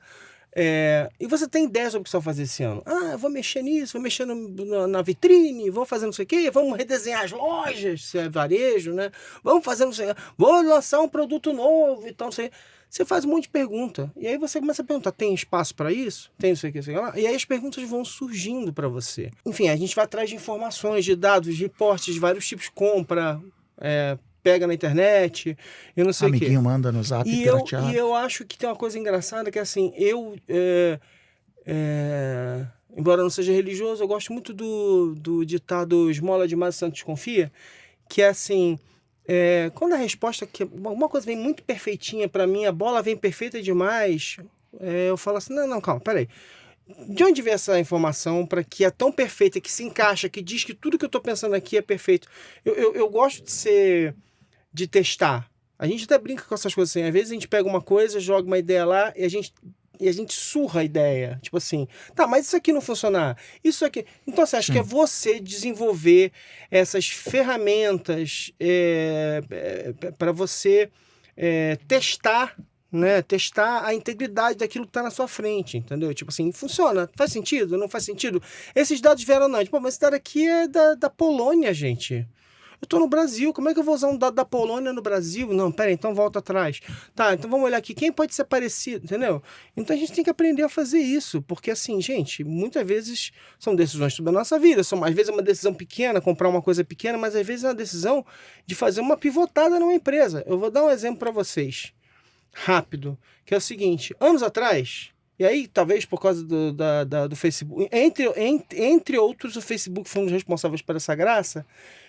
E você tem ideia sobre o que você vai fazer esse ano? Eu vou mexer nisso, vou mexer na vitrine, vou fazer não sei o quê, vamos redesenhar as lojas, se é varejo, né? Vamos fazer não sei o quê, vou lançar um produto novo e tal, não sei. Você faz um monte de pergunta. E aí você começa a perguntar, tem espaço para isso? Tem não sei o que, sei lá. E aí as perguntas vão surgindo para você. Enfim, a gente vai atrás de informações, de dados, de reportes, de vários tipos de compra, pega na internet, eu não sei o quê.
Amiguinho manda no zap
E
pirateado.
eu acho que tem uma coisa engraçada que, assim, embora não seja religioso, eu gosto muito do ditado esmola demais, santo desconfia, que é assim, quando a resposta, uma coisa vem muito perfeitinha para mim, a bola vem perfeita demais, eu falo assim, não, calma, peraí. De onde vem essa informação para que é tão perfeita, que se encaixa, que diz que tudo que eu estou pensando aqui é perfeito? Eu gosto de testar. A gente até brinca com essas coisas assim. Às vezes a gente pega uma coisa, joga uma ideia lá e a gente surra a ideia. Tipo assim, tá, mas isso aqui não funcionar. Isso aqui... Então, assim, acho que é você desenvolver essas ferramentas para você testar, né? Testar a integridade daquilo que está na sua frente, entendeu? Tipo assim, funciona? Faz sentido? Não faz sentido? Esses dados vieram não. Tipo, mas esse dado aqui é da Polônia, gente. Eu tô no Brasil, como é que eu vou usar um dado da Polônia no Brasil? Não, pera aí, então volta atrás. Tá, então vamos olhar aqui, quem pode ser parecido, entendeu? Então a gente tem que aprender a fazer isso, porque assim, gente, muitas vezes são decisões sobre a nossa vida, às vezes é uma decisão pequena, comprar uma coisa pequena, mas às vezes é uma decisão de fazer uma pivotada numa empresa. Eu vou dar um exemplo para vocês, rápido, que é o seguinte, anos atrás... E aí, talvez por causa do Facebook, entre outros, o Facebook foi um dos responsáveis por essa graça,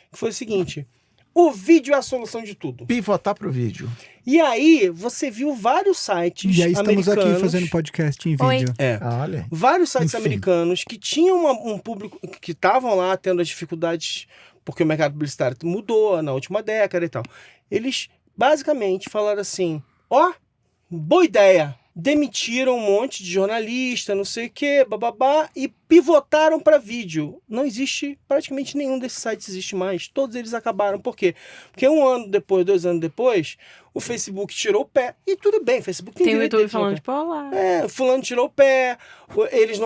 que foi o seguinte, o vídeo é a solução de tudo.
Pivotar pro vídeo.
E aí, você viu vários sites
E aí estamos
americanos...
aqui fazendo podcast em
Oi.
vídeo.
Olha.
Vários sites
Enfim.
americanos que tinham um público, que estavam lá tendo as dificuldades, porque o mercado publicitário mudou na última década e tal. Eles, basicamente, falaram assim, boa ideia. Demitiram um monte de jornalista, não sei o que, bababá, e pivotaram para vídeo. Não existe, praticamente nenhum desses sites existe mais. Todos eles acabaram. Por quê? Porque 1 ano depois, 2 anos depois, o Facebook tirou o pé. E tudo bem, o Facebook tem
Tem o
direito
YouTube
de tirar o
falando,
pé.
tipo, olá.
Fulano tirou o pé, eles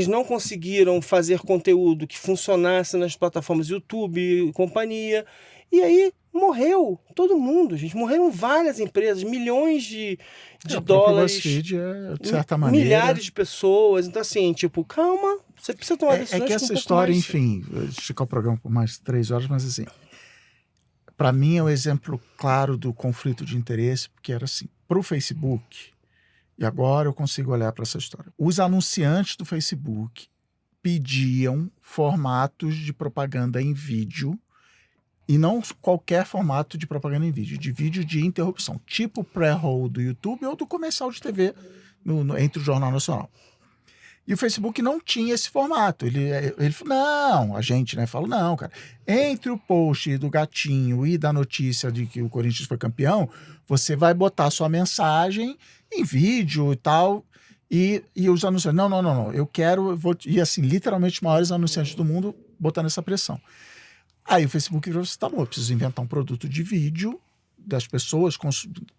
não conseguiram fazer conteúdo que funcionasse nas plataformas YouTube e companhia. E aí morreu todo mundo, gente. Morreram várias empresas, milhões de dólares.
BuzzFeed de certa maneira.
Milhares de pessoas. Então, assim, tipo, calma, você precisa tomar decisões
que
com
essa
um pouco
história,
mais.
enfim, esticar o programa por mais 3 horas, mas assim, para mim é um exemplo claro do conflito de interesse, porque era assim, para o Facebook, e agora eu consigo olhar para essa história. Os anunciantes do Facebook pediam formatos de propaganda em vídeo, e não qualquer formato de propaganda em vídeo, de vídeo de interrupção, tipo pré-roll do YouTube ou do comercial de TV entre o Jornal Nacional. E o Facebook não tinha esse formato. Ele falou, não, a gente, né, falou, não, cara, entre o post do gatinho e da notícia de que o Corinthians foi campeão, você vai botar sua mensagem em vídeo e tal, e os anunciantes, não, e assim, literalmente os maiores anunciantes do mundo botando essa pressão. Aí o Facebook falou assim, tá bom, eu preciso inventar um produto de vídeo, das pessoas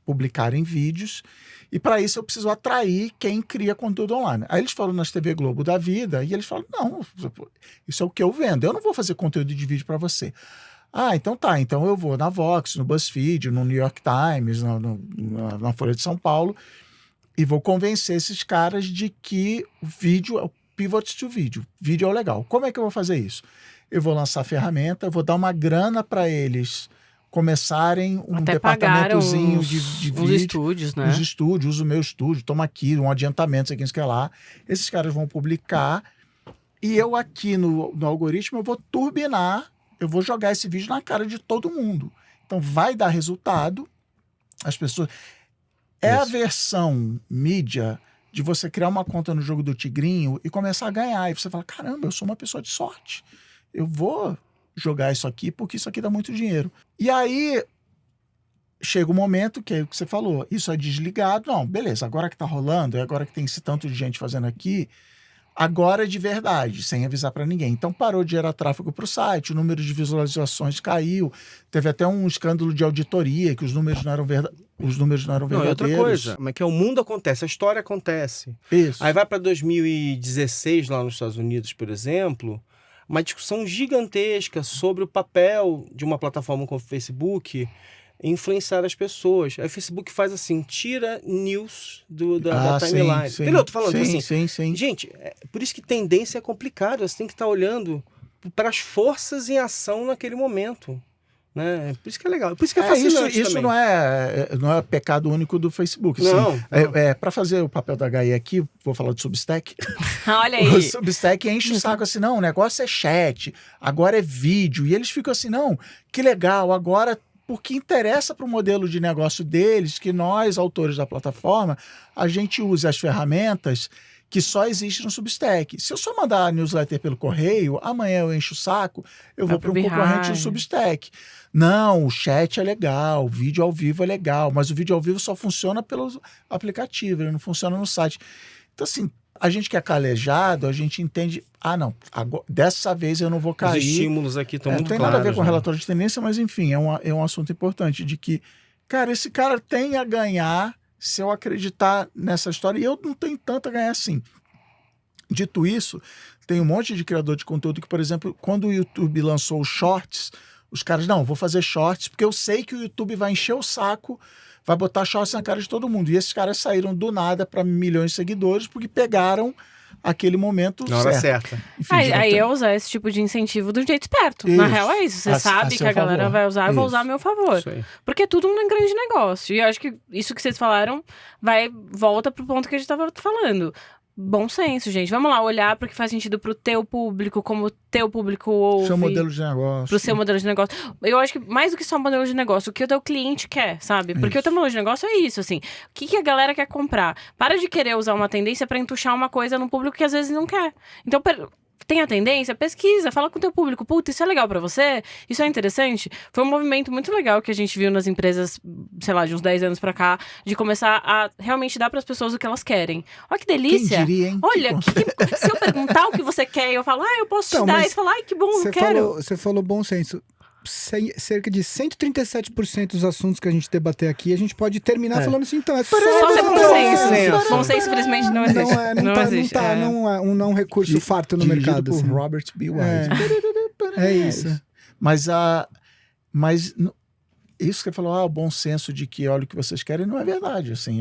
publicarem vídeos, e para isso eu preciso atrair quem cria conteúdo online. Aí eles falam nas TV Globo da vida, e eles falam, não, isso é o que eu vendo, eu não vou fazer conteúdo de vídeo para você. Então tá, então eu vou na Vox, no BuzzFeed, no New York Times, na Folha de São Paulo, e vou convencer esses caras de que o vídeo é o pivot to vídeo. Vídeo é o legal. Como é que eu vou fazer isso? Eu vou lançar a ferramenta, eu vou dar uma grana para eles começarem um
Até
departamentozinho de
uns
vídeo.
estúdios, né?
Os estúdios, uso o meu estúdio, toma aqui um adiantamento, isso aqui, lá. Esses caras vão publicar e eu aqui no algoritmo eu vou turbinar, eu vou jogar esse vídeo na cara de todo mundo. Então vai dar resultado, as pessoas... a versão mídia de você criar uma conta no jogo do Tigrinho e começar a ganhar. E você fala, caramba, eu sou uma pessoa de sorte. Eu vou jogar isso aqui porque isso aqui dá muito dinheiro. E aí chega um momento que é o que você falou, isso é desligado. Não, beleza, agora que tá rolando, agora que tem esse tanto de gente fazendo aqui, agora de verdade, sem avisar para ninguém. Então parou de gerar tráfego para o site, o número de visualizações caiu, teve até um escândalo de auditoria, que os números não eram
Não,
verdadeiros.
é outra coisa. Mas que o mundo acontece, a história acontece.
Isso.
Aí vai para 2016, lá nos Estados Unidos, por exemplo, uma discussão gigantesca sobre o papel de uma plataforma como o Facebook influenciar as pessoas. Aí o Facebook faz assim, tira news da timeline.
Sim.
Entendeu? Eu tô falando
Sim,
assim.
sim.
Gente, por isso que tendência é complicado. Você tem que estar olhando para as forças em ação naquele momento. Né? Por isso que é legal. Por isso que é fascinante
isso
também.
não é pecado único do Facebook.
Não.
Para fazer o papel da HI aqui, vou falar do Substack.
Olha
O
aí.
Substack enche o saco assim, não, o negócio é chat, agora é vídeo. E eles ficam assim, não, que legal, agora, porque interessa para o modelo de negócio deles, que nós, autores da plataforma, a gente use as ferramentas que só existem no Substack. Se eu só mandar a newsletter pelo correio, amanhã eu encho o saco, eu vou para um concorrente do Substack. Não, o chat é legal, o vídeo ao vivo é legal, mas o vídeo ao vivo só funciona pelo aplicativo, ele não funciona no site. Então, assim, a gente que é calejado, a gente entende, não, agora, dessa vez eu não vou cair.
Os estímulos aqui estão muito
tem
claros.
nada a ver com
né?
relatório de tendência, mas enfim, é um assunto importante de que, cara, esse cara tem a ganhar se eu acreditar nessa história, e eu não tenho tanto a ganhar assim. Dito isso, tem um monte de criador de conteúdo que, por exemplo, quando o YouTube lançou os shorts, os caras, não, vou fazer shorts, porque eu sei que o YouTube vai encher o saco, vai botar shorts na cara de todo mundo. E esses caras saíram do nada para milhões de seguidores, porque pegaram aquele momento
Na hora certa.
Enfim, aí é usar esse tipo de incentivo do jeito esperto.
Isso.
Na real é isso. Você
A
sabe que
seu
a galera
favor.
vai usar, eu vou
Isso.
usar a meu favor.
Isso aí.
Porque é tudo um grande negócio. E eu acho que isso que vocês falaram volta pro ponto que a gente tava falando. Bom senso, gente. Vamos lá, olhar para o que faz sentido pro teu público, como o teu público ouve.
Seu modelo de negócio.
Pro seu modelo de negócio. Eu acho que mais do que só modelo de negócio, o que o teu cliente quer, sabe? Porque o teu modelo de negócio é isso, assim. O que a galera quer comprar? Para de querer usar uma tendência para entuchar uma coisa no público que às vezes não quer. Então, tem a tendência, pesquisa, fala com o teu público. Puta, isso é legal pra você? Isso é interessante? Foi um movimento muito legal que a gente viu nas empresas, sei lá, de uns 10 anos pra cá, de começar a realmente dar pras pessoas o que elas querem. Olha que delícia!
Quem diria, hein?
Olha, se eu perguntar o que você quer e eu falo, eu posso te dar, e você fala, ai, que bom, eu quero.
Você falou bom senso. Cerca de 137% dos assuntos que a gente debater aqui, a gente pode terminar falando assim, então é só
ser bom senso.
senso.
Bom senso, infelizmente, não existe.
Não é um recurso farto no
Dirigido
mercado.
por
Assim.
Robert B. Wise.
É isso.
Mas isso que ele falou, o bom senso de que olha o que vocês querem, não é verdade. Assim,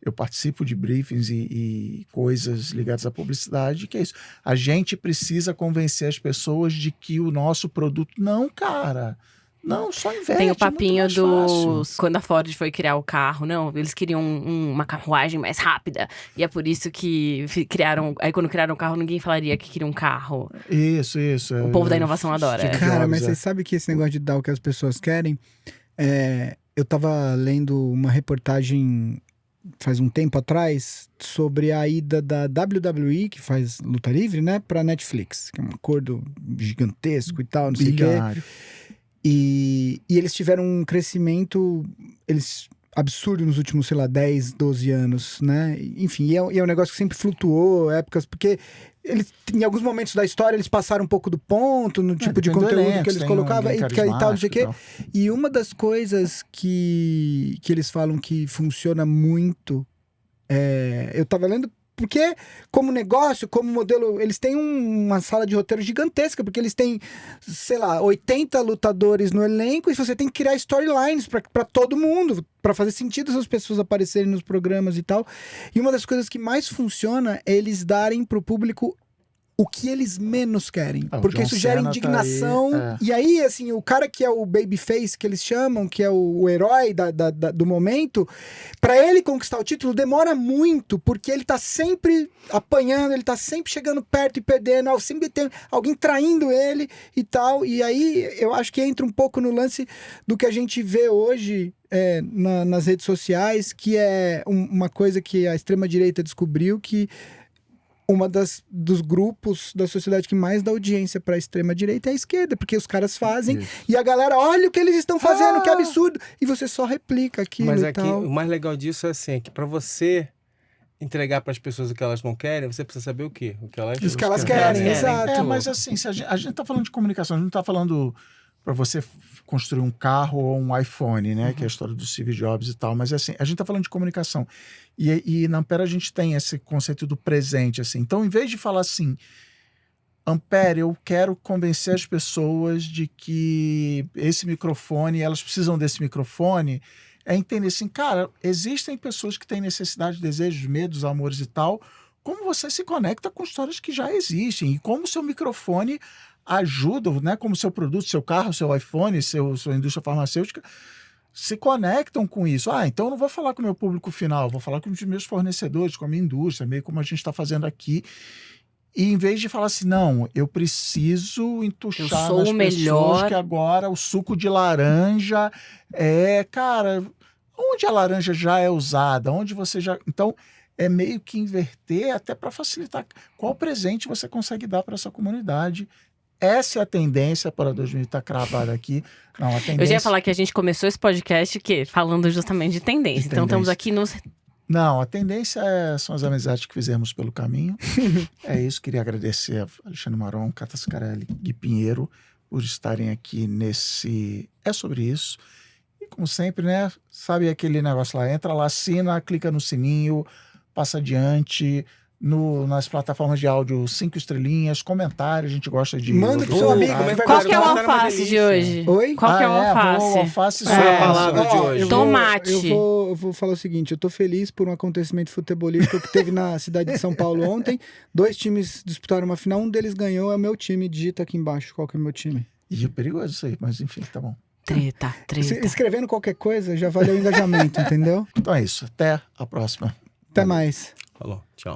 eu participo de briefings e coisas ligadas à publicidade, que é isso. A gente precisa convencer as pessoas de que o nosso produto... Não, cara. Não, só investe.
Tem o papinho
é muito mais fácil.
quando a Ford foi criar o carro, não, eles queriam uma carruagem mais rápida, e é por isso que criaram, aí quando criaram o carro, ninguém falaria que queria um carro.
Isso.
O povo da inovação adora.
Steve
Cara,
Jobs,
mas vocês sabem que esse negócio de dar o que as pessoas querem... eu tava lendo uma reportagem faz um tempo atrás sobre a ida da WWE, que faz luta livre, né, pra Netflix, que é um acordo gigantesco e tal, não sei o quê.
Bilionário.
E eles tiveram um crescimento absurdo nos últimos, sei lá, 10, 12 anos, né? Enfim, é um negócio que sempre flutuou, épocas, porque em alguns momentos da história eles passaram um pouco do ponto, no tipo de conteúdo que eles colocavam e tal, não sei o quê. E uma das coisas que eles falam que funciona muito, eu tava lendo, porque como negócio, como modelo, eles têm uma sala de roteiro gigantesca, porque eles têm, sei lá, 80 lutadores no elenco, e você tem que criar storylines para todo mundo, para fazer sentido essas pessoas aparecerem nos programas e tal. E uma das coisas que mais funciona é eles darem pro público o que eles menos querem. Porque isso gera indignação. E aí, assim, o cara que é o babyface, que eles chamam, que é o herói do momento, pra ele conquistar o título demora muito, porque ele tá sempre apanhando, ele tá sempre chegando perto e perdendo, sempre tem alguém traindo ele e tal. E aí, eu acho que entra um pouco no lance do que a gente vê hoje nas redes sociais, que é uma coisa que a extrema-direita descobriu, que dos grupos da sociedade que mais dá audiência para a extrema-direita é a esquerda, porque os caras fazem e a galera, olha o que eles estão fazendo, que absurdo, e você só replica aquilo.
Mas
e
aqui,
tal.
o mais legal disso é assim, que para você entregar para as pessoas o que elas não querem, você precisa saber o quê? O que elas,
Isso que elas
querem,
querem,
querem.
exato.
Mas assim, se a gente tá falando de comunicação, a gente não tá falando para você construir um carro ou um iPhone, né? Que é a história do Steve Jobs e tal. Mas assim, a gente tá falando de comunicação. E na Ampere a gente tem esse conceito do presente, assim. Então, em vez de falar assim, Ampere, eu quero convencer as pessoas de que esse microfone, elas precisam desse microfone, é entender assim, cara, existem pessoas que têm necessidade, desejos, medos, amores e tal. Como você se conecta com histórias que já existem e como o seu microfone ajuda, né? Como seu produto, seu carro, seu iPhone, sua indústria farmacêutica se conectam com isso. Então eu não vou falar com o meu público final, vou falar com os meus fornecedores, com a minha indústria, meio como a gente está fazendo aqui. E em vez de falar assim, não, eu preciso entuchar
sou
nas
o
pessoas
melhor.
que agora o suco de laranja cara, onde a laranja já é usada, onde você já... Então, é meio que inverter até para facilitar. Qual presente você consegue dar para essa comunidade? Essa é a tendência para 2000, está cravada aqui. Não, a tendência...
Eu já ia falar que a gente começou esse podcast falando justamente de tendência. Então estamos aqui nos...
Não, a tendência são as amizades que fizemos pelo caminho. É isso, queria agradecer a Alexandre Maron, Cata Scarelli, Gui Pinheiro, por estarem aqui nesse... É sobre isso. E como sempre, né? Sabe aquele negócio lá? Entra lá, assina, clica no sininho, passa adiante... nas plataformas de áudio 5 estrelinhas, comentários, a gente gosta de...
Manda pro seu amigo, mas vai
Qual que é o
gostar.
alface de hoje?
Oi?
Qual que é o alface?
O alface
Qual é a palavra de hoje?
Tomate.
Eu vou falar o seguinte, eu tô feliz por um acontecimento futebolístico que teve na cidade de São Paulo ontem. 2 times disputaram uma final, um deles ganhou, é o meu time. Digita aqui embaixo qual que é o meu time.
E é perigoso isso aí, mas enfim, tá bom.
Treta.
Escrevendo qualquer coisa já valeu o engajamento, entendeu?
Então é isso, até a próxima.
Até mais.
Falou, tchau.